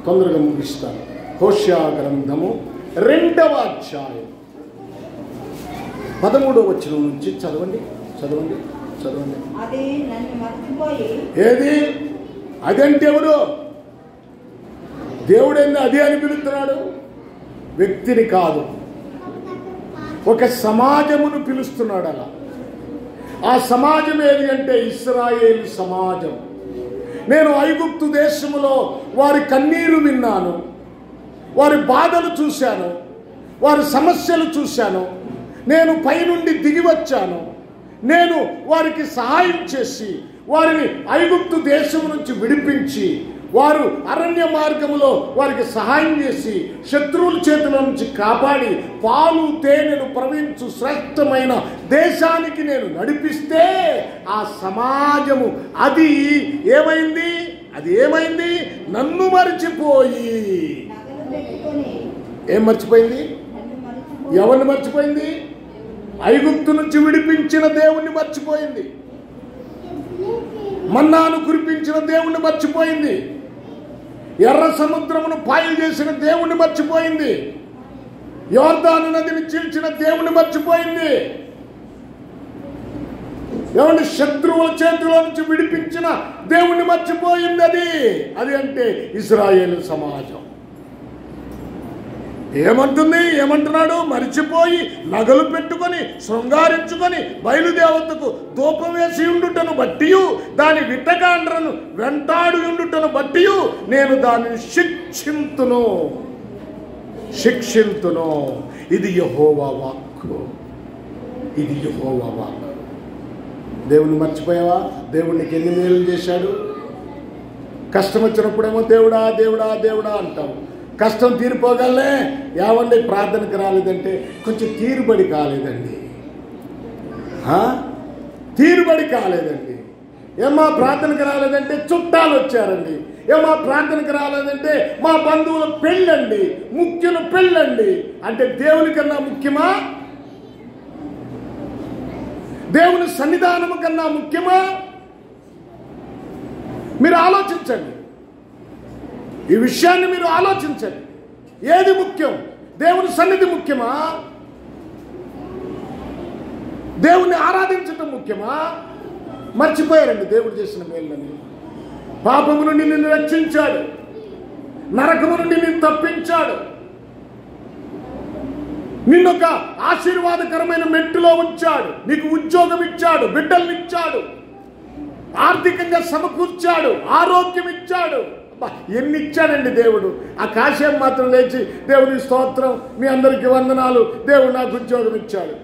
తొందరగా ముగిస్తాను. హోషియా గ్రంథము 2వ అధ్యాయం 13వ వచనం నుంచి చదవండి. ఏది అదంటే ఎవరు? దేవుడేంది అది అని పిలుస్తున్నాడు? వ్యక్తిని కాదు, ఒక సమాజమును పిలుస్తున్నాడు. అలా ఆ సమాజం ఏది అంటే ఇశ్రాయేలు సమాజం. నేను ఐగుప్తు దేశములో వారి కన్నీరు విన్నాను, వారి బాధలు చూశాను, వారి సమస్యలు చూశాను. నేను పైనుండి దిగి వచ్చాను. నేను వారికి సహాయం చేసి వారిని ఐగుప్తు దేశం నుంచి విడిపించి, వారు అరణ్య మార్గములో వారికి సహాయం చేసి శత్రువుల చేతుల నుంచి కాపాడి పాలు తేనెలు ప్రవహించు శ్రేష్టమైన దేశానికి నేను నడిపిస్తే ఆ సమాజము అది ఏమైంది? నన్ను మర్చిపోయి. ఏం మర్చిపోయింది? ఎవరిని మర్చిపోయింది? ఐగుప్తు నుంచి విడిపించిన దేవుణ్ణి మర్చిపోయింది. మన్నాను కురిపించిన దేవుణ్ణి మర్చిపోయింది. ఎర్ర సముద్రమును పాయలు చేసిన దేవుణ్ణి మర్చిపోయింది. యోర్దాను నదిని చీల్చిన దేవుణ్ణి మర్చిపోయింది. ఏమంటే శత్రువుల చేతిలో నుంచి విడిపించిన దేవుణ్ణి మర్చిపోయింది. అది అంటే ఇశ్రాయేలు సమాజం. ఏమంటున్నాడు? మరిచిపోయి నగలు పెట్టుకొని శృంగారించుకొని బయలుదేవతకు ధూపం వేసి ఉండుటను బట్టి, దాని విట్టగాండ్రను వెంటాడు ఉండుటను బట్టి నేను దానిని శిక్షింతును. ఇది యెహోవా వాక్కు. దేవుని మర్చిపోయావా? దేవునికి ఎన్ని మేలు చేశాడు? కష్టం వచ్చినప్పుడేమో దేవుడా దేవుడా దేవుడా అంటావు. కష్టం తీరిపోగలనే, ఏమండి ప్రార్థనకు రాలేదంటే కొంచెం తీరుబడి కాలేదండి. ఏమా ప్రార్థనకు రాలేదంటే చుట్టాలు వచ్చారండి. ఏమా ప్రార్థనకు రాలేదంటే మా బంధువుల పెళ్ళండి, ముఖ్యుల పెళ్ళండి. అంటే దేవుని కన్నా ముఖ్యమా? దేవుని సన్నిధానము కన్నా ముఖ్యమా? మీరు ఆలోచించండి. ఈ విషయాన్ని మీరు ఆలోచించండి. ఏది ముఖ్యం? దేవుని సన్నిధి ముఖ్యమా? దేవుణ్ణి ఆరాధించటం ముఖ్యమా? మర్చిపోయారండి దేవుడు చేసిన మేళ్ళని. పాపము నుండి నిన్ను రక్షించాడు, నరకము నుండి నిన్ను తప్పించాడు, నిన్నొక ఆశీర్వాదకరమైన మెట్టులో ఉంచాడు, నీకు ఉద్యోగం ఇచ్చాడు, బిడ్డల్నిచ్చాడు, ఆర్థికంగా సమకూర్చాడు, ఆరోగ్యం ఇచ్చాడు. ఎన్ని ఇచ్చాడండి దేవుడు. ఆ కాశం మాత్రం లేచి దేవుని స్తోత్రం, మీ అందరికీ వందనాలు, దేవుడు నాకు ఉద్యోగం ఇచ్చాడు.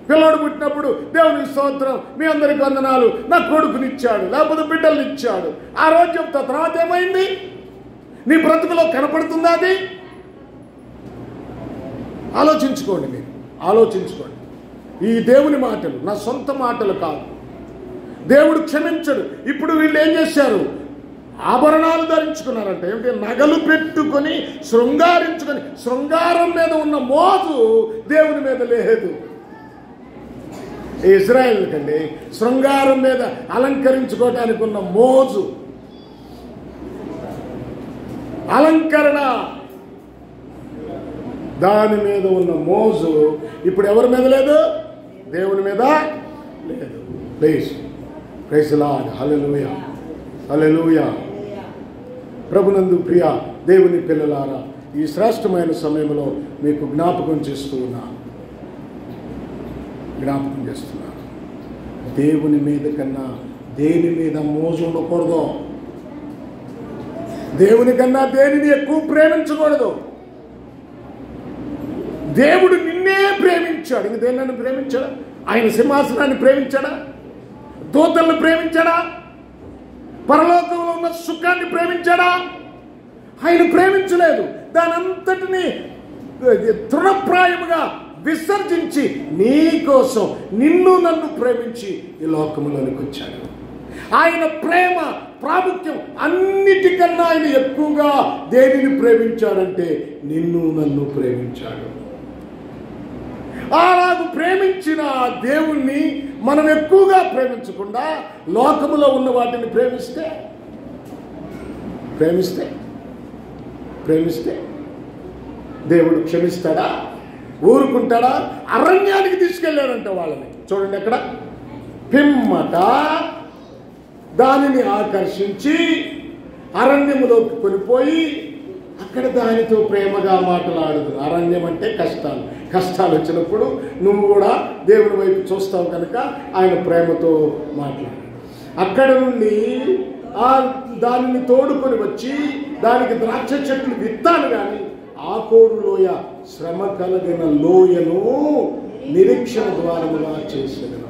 పిల్లడు పుట్టినప్పుడు దేవుని స్తోత్రం, మీ అందరికీ వందనాలు, నా కొడుకునిచ్చాడు, లేకపోతే బిడ్డల్ని ఇచ్చాడు. ఆరోగ్యంతో తర్వాత ఏమైంది? నీ బ్రతుకులో కనపడుతుందా అది? ఆలోచించుకోండి, మీరు ఆలోచించుకోండి. ఈ దేవుని మాటలు నా సొంత మాటలు కాదు. దేవుడు క్షమించడు. ఇప్పుడు వీళ్ళు ఏం చేశారు? ఆభరణాలు ధరించుకున్నారంట. ఏమిటి? నగలు పెట్టుకొని శృంగారించుకొని. శృంగారం మీద ఉన్న మోజు దేవుని మీద లేదు. ఇజ్రాయెల్ కండి శృంగారం మీద అలంకరించుకోవడానికి ఉన్న మోజు అలంకరణ. దాని మీద ఉన్న మోజు ఇప్పుడు ఎవరి మీద లేదు? దేవుని మీద లేదు. Please praise the Lord. Hallelujah, hallelujah. ప్రభునందు ప్రియ దేవుని పిల్లలారా, ఈ శ్రేష్టమైన సమయంలో మీకు జ్ఞాపకం చేస్తున్నాను. దేవుని మీద కన్నా దేని మీద మోజు ఉండకూడదు. దేవుని కన్నా దేనిని ఎక్కువ ప్రేమించకూడదు. దేవుడు నిన్నే ప్రేమించాడు. ఇంక దేనిని ప్రేమించాడా? ఆయన సింహాసనాన్ని ప్రేమించాడా? దూతలను ప్రేమించాడా? పరలోకంలో ఉన్న సుఖాన్ని ప్రేమించాడా? ఆయన ప్రేమించలేదు. దాని అంతటిని తృణప్రాయముగా విసర్జించి నీ కోసం నిన్ను నన్ను ప్రేమించి ఈ లోకములోనికి వచ్చాడు. ఆయన ప్రేమ ప్రాముఖ్యం. అన్నిటికన్నా ఆయన ఎక్కువగా దేనిని ప్రేమించాడంటే నిన్ను నన్ను ప్రేమించాడు. అలాగూ ప్రేమించిన దేవుణ్ణి మనం ఎక్కువగా ప్రేమించకుండా లోకములో ఉన్న వాటిని ప్రేమిస్తే దేవుడు క్షమిస్తాడా? ఊరుకుంటాడా? అరణ్యానికి తీసుకెళ్ళాడంట వాళ్ళని. చూడండి, అక్కడ పిమ్మట దానిని ఆకర్షించి అరణ్యములోకి కొనిపోయి అక్కడ దానితో ప్రేమగా మాట్లాడుదు. అరణ్యం అంటే కష్టాలు వచ్చినప్పుడు నువ్వు కూడా దేవుని వైపు చూస్తావు కనుక ఆయన ప్రేమతో మాట్లాడు. అక్కడ నుండి దానిని తోడుకొని వచ్చి దానికి ద్రాక్ష చెట్లు విత్తాను కానీ ఆకోరు లోయ, శ్రమ కలిగిన లోయను నిరీక్షణ ద్వారముగా చేసేదను.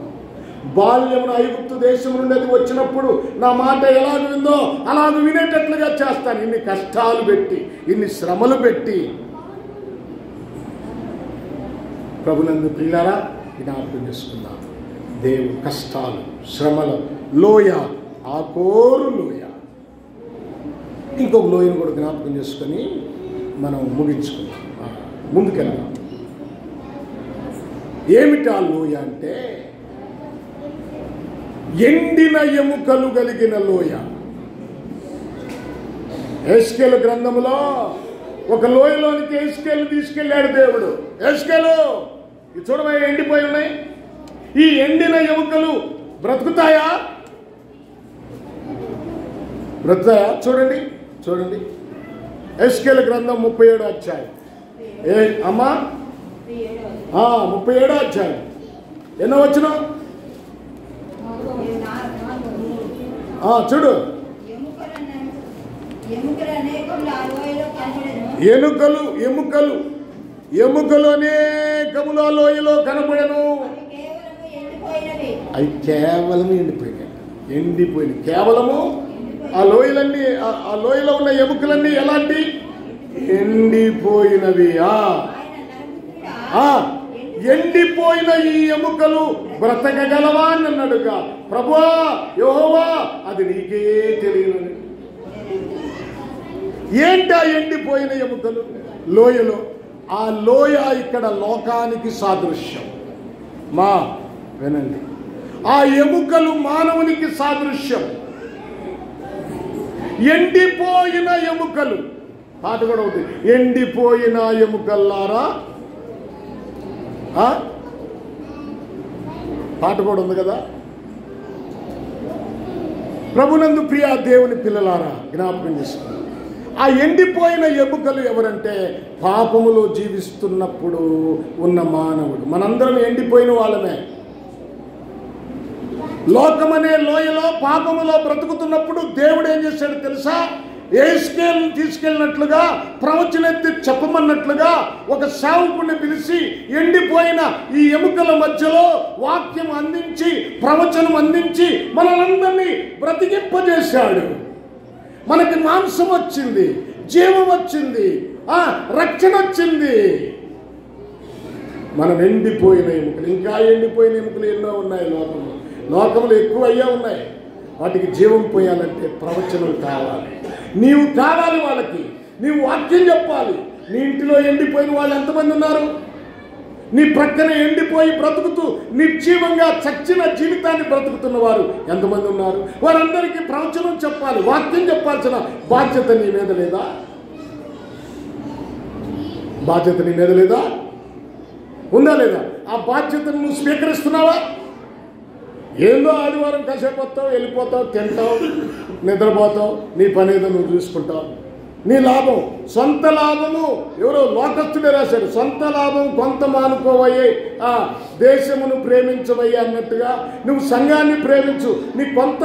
బాల్యమున ఐగుప్తు దేశం నుండి అది వచ్చినప్పుడు నా మాట ఎలాగ విందో అలాగ వినేటట్లుగా చేస్తాను. ఇన్ని కష్టాలు పెట్టి, ఇన్ని శ్రమలు పెట్టి. ప్రభునందు ప్రియులారా, జ్ఞాపకం చేసుకుందాం. దేవుడు కష్టాలు, శ్రమల లోయ, ఆకోరు లోయ. ఇంకొక లోయను కూడా జ్ఞాపకం చేసుకొని మనం ముగించుకుందాం, ముందుకెళ్దాం. ఏమిటా లోయ అంటే ఎండిన ఎముకలు కలిగిన లోయ. ఎస్కేలు గ్రంథములో ఒక లోయలోనికి ఎస్కేలు తీసుకెళ్ళాడు దేవుడు. ఎస్కేలు చూడమని ఎండిపోయి ఉన్నాయి. ఈ ఎండిన ఎముకలు బ్రతుకుతాయా? చూడండి ఎస్కేలు గ్రంథం 37వ అధ్యాయం. అమ్మా 37వ అధ్యాయం ఎన్నో వచ్చిన చూడు. ఎముకలు అనేకములు ఆ లోయలో కనబడను. అవి కేవలం ఎండిపోయినాయి. కేవలము ఆ లోయలన్నీ, ఆ లోయలో ఉన్న ఎముకలన్నీ ఎలాంటి? ఎండిపోయినవి. ఎండిపోయిన ఈ ఎముకలు బ్రతకగలవా అని అన్నాడుగా. ప్రభువా, యెహోవా, అది నీకే తెలియను. ఏంటా ఎండిపోయిన ఎముకలు లోయలో? ఆ లోయ ఇక్కడ లోకానికి సాదృశ్యం. వినండి, ఆ ఎముకలు మానవునికి సాదృశ్యం. ఎండిపోయిన ఎముకలు. పాట కూడా ఉంటుంది, ఎండిపోయిన ఎముకల్లారా. పాట కూడా ఉంది కదా. ప్రభునందు ప్రియ దేవుని పిల్లలారా, జ్ఞాపకం చేసుకోండి. ఆ ఎండిపోయిన ఎముకలు ఎవరంటే పాపములో జీవిస్తున్నప్పుడు ఉన్న మానవుడు. మనందరం ఎండిపోయిన వాళ్ళమే. లోకమనే లోయలో పాపములో బ్రతుకుతున్నప్పుడు దేవుడు ఏం చేశాడు తెలుసా? ఎస్కేలును తీసుకెళ్ళినట్లుగా, ప్రవచనెత్తి చెప్పమన్నట్లుగా ఒక సేవకుడిని పిలిచి ఎండిపోయిన ఈ ఎముకల మధ్యలో వాక్యం అందించి, ప్రవచనం అందించి మనలందరినీ బ్రతికింపజేశాడు. మనకి మాంసం వచ్చింది, జీవం వచ్చింది, రక్షణ వచ్చింది. మనం ఎండిపోయిన ఎముకలు, ఇంకా ఎండిపోయిన ఎముకలు ఎన్నో ఉన్నాయి లోకంలో ఎక్కువ అయ్యే ఉన్నాయి. వాటికి జీవం పోయాలంటే ప్రవచనం కావాలి. నీవు కావాలి వాళ్ళకి, నీవు వాక్యం చెప్పాలి. నీ ఇంటిలో ఎండిపోయిన వాళ్ళు ఎంతమంది ఉన్నారు? నీ ప్రక్కన ఎండిపోయి బ్రతుకుతూ నిర్జీవంగా చచ్చిన జీవితాన్ని బ్రతుకుతున్న వారు ఎంతమంది ఉన్నారు? వారందరికీ ప్రవచనం చెప్పాలి, వాక్యం చెప్పాల్సిన బాధ్యత నీ మీద లేదా? బాధ్యత నీ మీద లేదా? ఉందా లేదా? ఆ బాధ్యతను నువ్వు స్వీకరిస్తున్నావా? ఏందో ఆదివారం కాసేపు వస్తావు, వెళ్ళిపోతావు, తింటావు, నిద్రపోతావు, నీ పని ఏదో నువ్వు చూసుకుంటావు. నీ లాభం, సొంత లాభము, ఎవరో లోకస్తుడే రాశాడు, సొంత లాభం కొంత మానుకోవయ్యే, ఆ దేశమును ప్రేమించవయ్యే అన్నట్టుగా నువ్వు సంఘాన్ని ప్రేమించు, నీ కొంత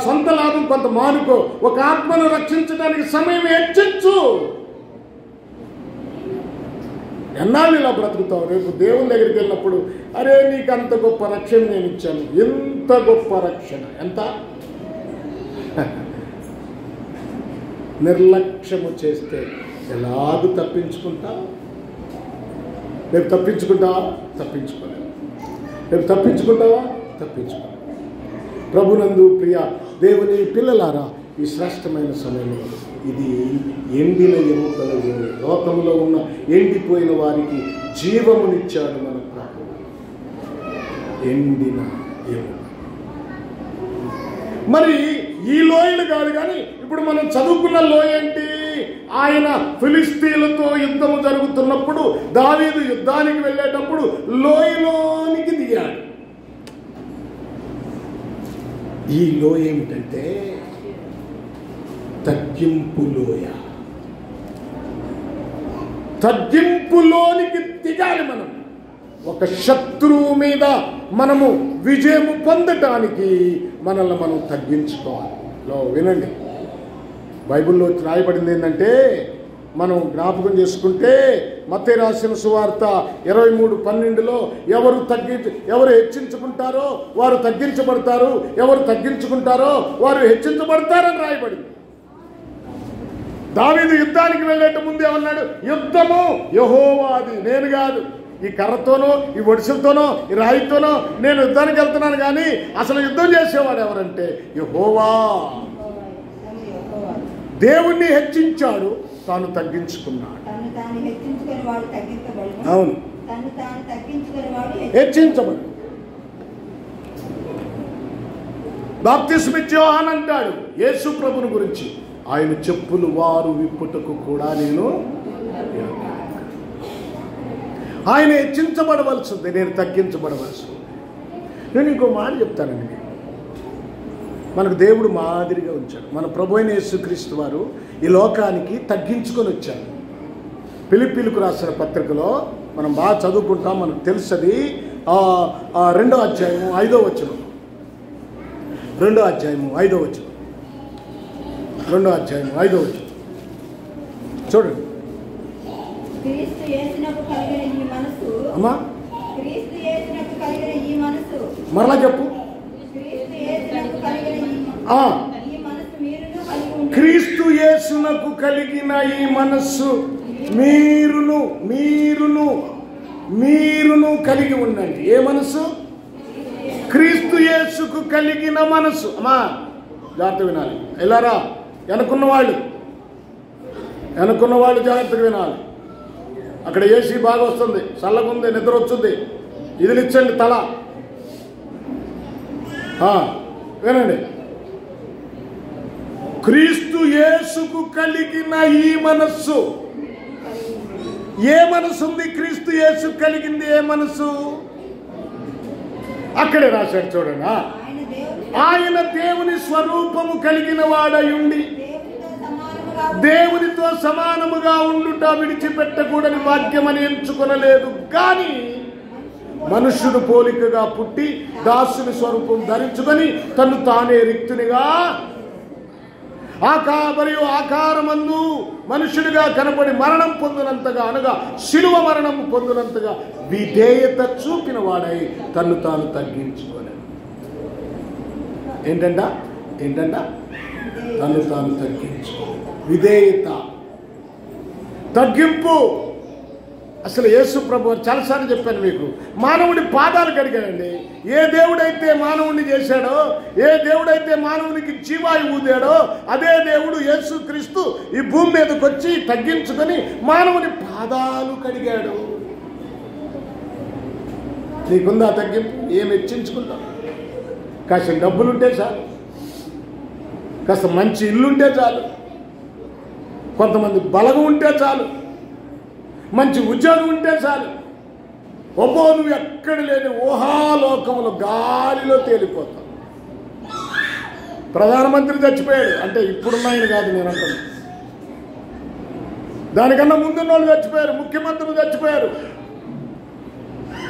సొంత లాభం కొంత మానుకో, ఒక ఆత్మను రక్షించడానికి సమయం హెచ్చించు. ఎన్నాళ్ళు ఇలా బ్రతుకుతావు? రేపు దేవుని దగ్గరికి వెళ్ళినప్పుడు, అరే నీకు అంత గొప్ప రక్షణ నేను ఇచ్చాను, ఎంత గొప్ప రక్షణ, ఎంత నిర్లక్ష్యము చేస్తే ఎలాగూ తప్పించుకుంటావు? రేపు తప్పించుకుంటావా? తప్పించుకోలేవు. రేపు తప్పించుకుంటావా? తప్పించుకోలేవు. ప్రభునందు ప్రియ దేవుని పిల్లలారా, ఈ శ్రేష్టమైన సమయంలో ఇది ఎండిన ఎముకల భూమి, లోకంలో ఉన్న ఎండిపోయిన వారికి జీవమునిచ్చాడు మన ప్రభు. ఎండిన ఎముక. మరి ఈ లోయలు కాదు, కానీ ఇప్పుడు మనం చదువుకున్న లోయ ఏంటి? ఆయన ఫిలిస్తీన్లతో యుద్ధము జరుగుతున్నప్పుడు దావీదు యుద్ధానికి వెళ్ళేటప్పుడు లోయలోనికి దిగాడు. ఈ లోయ ఏమిటంటే తగ్గింపు లోయ. తగ్గింపులోనికి దిగాలి మనం. ఒక శత్రువు మీద మనము విజయము పొందటానికి మనల్ని మనం తగ్గించుకోవాలి. వినండి, బైబిల్లో రాయబడింది ఏంటంటే, మనం జ్ఞాపకం చేసుకుంటే మత్తయి రాసిన సువార్త 23:12లో ఎవరు హెచ్చించుకుంటారో వారు తగ్గించబడతారు, ఎవరు తగ్గించుకుంటారో వారు హెచ్చించబడతారని రాయబడింది. దావీదు యుద్ధానికి వెళ్ళేట ముందు ఏమన్నాడు? యుద్ధము యెహోవాది, నేను కాదు. ఈ కర్రతోనో, ఈ ఒడిసెలతోనో, ఈ రాయితోనో నేను యుద్ధానికి వెళ్తున్నాను, కానీ అసలు యుద్ధం చేసేవాడు ఎవరంటే యెహోవా. దేవుణ్ణి హెచ్చించాడు, తాను తగ్గించుకున్నాడు. అవును, హెచ్చించబడు. బాప్తిస్మిచ్చే యోహాను అంటాడు యేసు ప్రభుని గురించి, ఆయన చెప్పులు వారు విప్పుటకు కూడా నేను. ఆయన హెచ్చించబడవలసింది, నేను తగ్గించబడవలసింది. నేను ఇంకో మాట చెప్తానండి. మనకు దేవుడు మాదిరిగా ఉంచాడు. మన ప్రభు అయిన యేసుక్రీస్తు వారు ఈ లోకానికి తగ్గించుకొని వచ్చారు. ఫిలిప్పీలకు రాసిన పత్రికలో మనం బాగా చదువుకుంటాం, మనకు తెలుసది. 2వ అధ్యాయము 5వ వచనం. 2వ అధ్యాయము 5వ వచనం. 2వ అధ్యాయము 5వ వచనం చూడండి. అమ్మా మరలా చెప్పు. క్రీస్తు యేసునకు కలిగిన ఈ మనస్సు మీరును కలిగి ఉండండి. ఏ మనస్సు? క్రీస్తు యేసుకు కలిగిన మనస్సు. అమ్మా జాగ్రత్త వినాలి. ఎలారా వెనుకున్న వాళ్ళు జాగ్రత్తగా వినాలి. అక్కడ ఏసీ బాగా వస్తుంది, చల్లగుంది, నిద్ర వచ్చింది, ఇదిలిచ్చండి తల. వినండి, క్రీస్తు యేసుకు కలిగిన ఈ మనస్సు. ఏ మనసు ఉంది? క్రీస్తు యేసు కలిగింది ఏ మనసు? అక్కడే రాశాడు చూడండి. ఆయన దేవుని స్వరూపము కలిగిన వాడయుండి దేవునితో సమానముగా ఉండుట విడిచిపెట్టకూడని భాగ్యమని ఎంచుకొనలేదు, కానీ మనుష్యుడు పోలికగా పుట్టి దాసుని స్వరూపం ధరించుకొని తను తానే రిక్తునిగా మరియు ఆకారమందు మనుష్యుడిగా కనబడి మరణం పొందినంతగా, అనగా శిలువ మరణం పొందినంతగా విధేయత చూపిన వాడై తను తాను తగ్గించుకోలేదు. ఏంటంట తను తాను తగ్గించుకోలేదు. విధేయత, తగ్గింపు. అసలు యేసు ప్రభు చాలాసార్లు చెప్పాను మీకు, మానవుడి పాదాలు కడిగాడండి. ఏ దేవుడైతే మానవుడిని చేశాడో, ఏ దేవుడైతే మానవునికి జీవాయువు ఊదాడో, అదే దేవుడు యేసు క్రీస్తు ఈ భూమి మీదకి వచ్చి తగ్గించుకొని మానవుని పాదాలు కడిగాడు. నీకుందా తగ్గింపు? ఏమి హెచ్చించుకుంటావు? కాస్త డబ్బులుంటే చాలు, కాస్త మంచి ఇల్లుంటే చాలు, కొంతమంది బలగం ఉంటే చాలు, మంచి ఉద్యోగం ఉంటే చాలు, ఒబ్బో నువ్వు ఎక్కడ లేని ఊహాలోకంలో గాలిలో తేలిపోతావు. ప్రధానమంత్రి చచ్చిపోయాడు అంటే ఇప్పుడున్న ఆయన కాదు నేను అంటున్నాను, దానికన్నా ముందున్న వాళ్ళు చచ్చిపోయారు, ముఖ్యమంత్రులు చచ్చిపోయారు,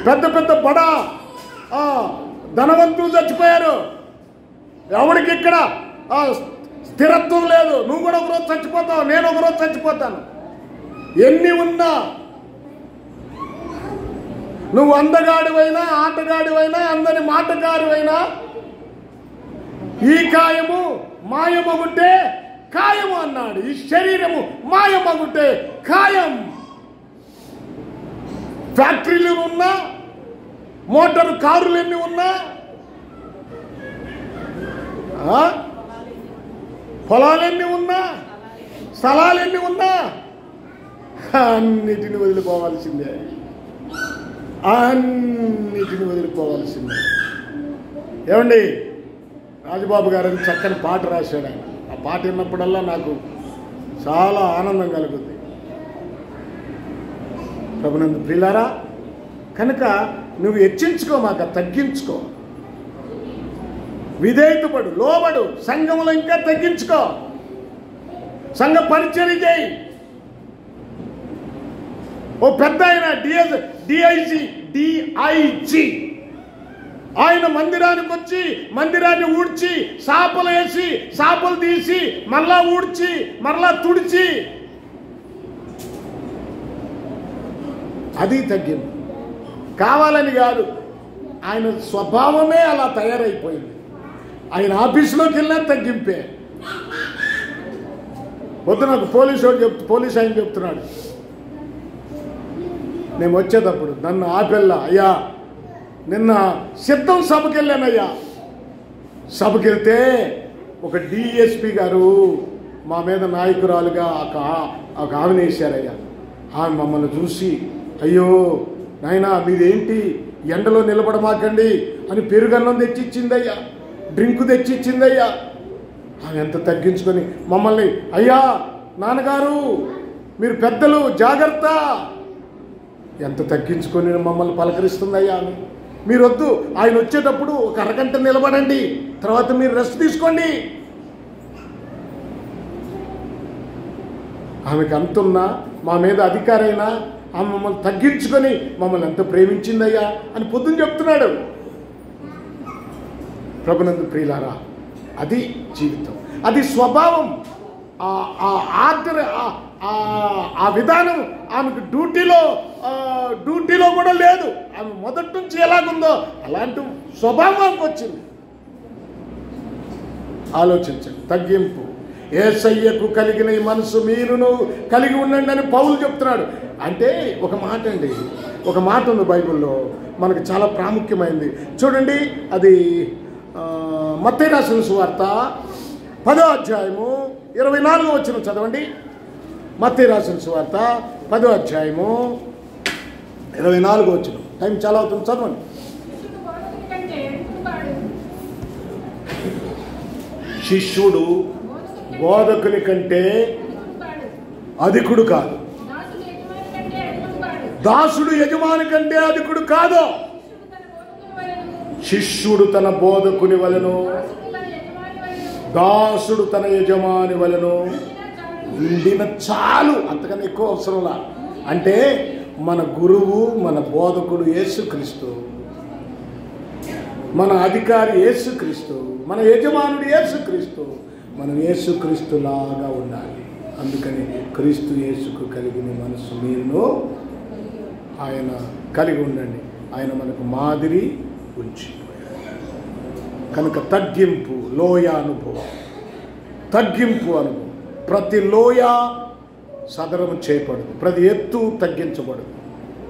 పెద్ద పెద్ద బడా ధనవంతులు చచ్చిపోయారు. ఎవరికి ఇక్కడ స్థిరత్వం లేదు. నువ్వు కూడా ఒకరోజు చచ్చిపోతావు, నేను ఒకరోజు చచ్చిపోతాను. ఎన్ని ఉన్నా నువ్వు అందగాడివైనా ఆటగాడివైనా అందరి మాటగాడివైనా ఈ కాయము మాయమగుంటే కాయము అన్నాడు. ఈ శరీరము మాయమగుంటే కాయం. ఫ్యాక్టరీలు ఉన్నా, మోటారు కారులు ఎన్ని ఉన్నా, పొలాలెన్ని ఉన్నా, స్థలాలెన్ని ఉన్నా అన్నిటిని వదిలిపోవాల్సిందే, అన్నిటిని వదిలిపోవాల్సిందే. ఏమండి, రాజబాబు గారని చక్కని పాట రాశాడు ఆయన. ఆ పాట విన్నప్పుడల్లా నాకు చాలా ఆనందం కలుగుతుంది. ప్రభునందు ప్రియులారా, కనుక నువ్వు హెచ్చించుకో, మాకు తగ్గించుకో, విధేయతపడు, లోబడు, సంఘంలో ఇంకా తగ్గించుకో, సంఘ పరిచర్య చేయి. ఓ పెద్ద ఆయన డిఐజీ ఆయన మందిరానికి వచ్చి మందిరాన్ని ఊడ్చి సాపలు వేసి సాపలు తీసి మరలా ఊడ్చి మరలా తుడిచి, అది తగ్గింపు. కావాలని కాదు, ఆయన స్వభావమే అలా తయారైపోయింది. ఆయన ఆఫీసులోకి వెళ్ళినా తగ్గింపే. వద్దు, నాకు పోలీస్ ఆయన చెప్తున్నాడు, నేను వచ్చేటప్పుడు నన్ను ఆపెల్లా, అయ్యా నిన్న సిద్ధం సభకి వెళ్ళానయ్యా, సభకి వెళ్తే ఒక డిఎస్పి గారు మా మీద నాయకురాలుగా ఒక ఆమెను వేశారయ్యా. ఆమె మమ్మల్ని చూసి, అయ్యో నాయనా మీరేంటి ఎండలో నిలబడమాకండి అని పెరుగన్నం తెచ్చిచ్చిందయ్యా, డ్రింకు తెచ్చిచ్చిందయ్యా. ఆమె ఎంత తగ్గించుకొని మమ్మల్ని, అయ్యా నాన్నగారు మీరు పెద్దలు జాగ్రత్త, ఎంత తగ్గించుకొని మమ్మల్ని పలకరిస్తుందయ్యా అని. మీరు వద్దు, ఆయన వచ్చేటప్పుడు ఒక అరగంట నిలబడండి, తర్వాత మీరు రెస్ట్ తీసుకోండి. ఆమెకి అంతున్నా, మా మీద అధికారైనా ఆమె మమ్మల్ని తగ్గించుకొని మమ్మల్ని ఎంత ప్రేమించిందయ్యా అని పొద్దున చెప్తున్నాడు. ప్రభునందు ప్రియులారా, అది జీవితం, అది స్వభావం. ఆ విధానం ఆమెకు డ్యూటీలో కూడా లేదు. ఆమె మొదటి నుంచి ఎలాగుందో అలాంటి స్వభావానికి వచ్చింది. ఆలోచించండి, తగ్గింపు. యేసయ్యకు కలిగిన ఈ మనసు మీరును కలిగి ఉండండి అని పౌలు చెప్తున్నాడు. అంటే ఒక మాట అండి, ఒక మాట ఉంది బైబిల్లో మనకు చాలా ప్రాముఖ్యమైనది. చూడండి, అది మత్తయి రాసిన సువార్త 10వ అధ్యాయము 24వ వచనం చదవండి. మత్తయి రాసిన సువార్త 10వ అధ్యాయము 24వ వచనం. టైం చాలా అవుతుంది, చదవండి. శిష్యుడు బోధకుని కంటే అధికుడు కాదు, దాసుడు యజమాని కంటే అధికుడు కాదు. శిష్యుడు తన బోధకుని వలెను, దాసుడు తన యజమాని వలెను ఉండిన చాలు, అంతకన్నా ఎక్కువ అవసరంలా. అంటే మన గురువు, మన బోధకుడు యేసుక్రీస్తు, మన అధికారి యేసుక్రీస్తు, మన యజమానుడు యేసుక్రీస్తు. మనం యేసుక్రీస్తులాగా ఉండాలి. అందుకని క్రీస్తు యేసుకు కలిగిన మనసు మీరును ఆయన కలిగి ఉండండి. ఆయన మనకు మాదిరి ఉంచిపోయాడు. కనుక తగ్గింపు, లోయ అనుభవం, తగ్గింపు అనుభవం. ప్రతి లోయ సదరము చేయబడదు, ప్రతి ఎత్తు తగ్గించబడదు.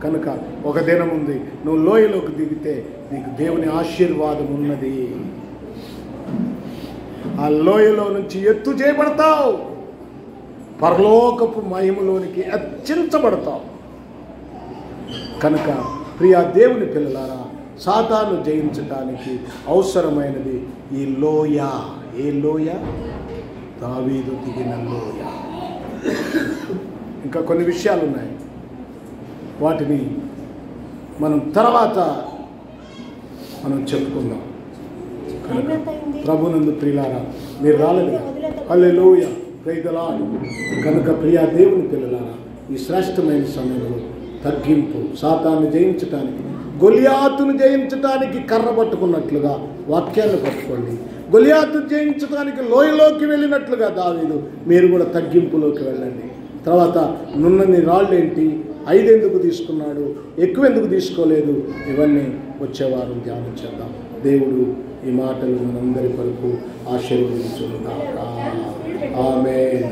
కనుక ఒక దినం ఉంది, నువ్వు లోయలోకి దిగితే నీకు దేవుని ఆశీర్వాదం ఉన్నది. ఆ లోయలో నుంచి ఎత్తు చేయబడతావు, పరలోకపు మహిమలోనికి అర్చించబడతావు. కనుక ప్రియా దేవుని పిల్లలారా, సాతాను జయించడానికి అవసరమైనది ఈ లోయ. ఏ లోయ? దావీదు దిగిన లోయ. ఇంకా కొన్ని విషయాలు ఉన్నాయి. వాటిని మనం తర్వాత మనం చెప్పుకుందాం. కనుక ప్రభునందు ప్రియులారా, మీరు రాలేదు. హల్లెలూయా, ప్రైజ్ ది లార్డ్. కనుక ప్రియా దేవుని పిల్లలారా, ఈ శ్రేష్టమైన సమయంలో తగ్గింపు, సాతాన్ని జయించటానికి, గొలియాతును జయించటానికి కర్ర పట్టుకున్నట్లుగా వాక్యాన్ని పట్టుకోండి. గొలియాతును జయించడానికి లోయలోకి వెళ్ళినట్లుగా దావీదు మీరు కూడా తగ్గింపులోకి వెళ్ళండి. తర్వాత నున్నని రాళ్ళు ఏంటి, 5 ఎందుకు తీసుకున్నాడు, ఎక్కువ ఎందుకు తీసుకోలేదు, ఇవన్నీ వచ్చేవారు ధ్యానం చేద్దాం. దేవుడు ఈ మాటలు మనందరి కొరకు ఆశీర్వదించుగాక. ఆమేన్.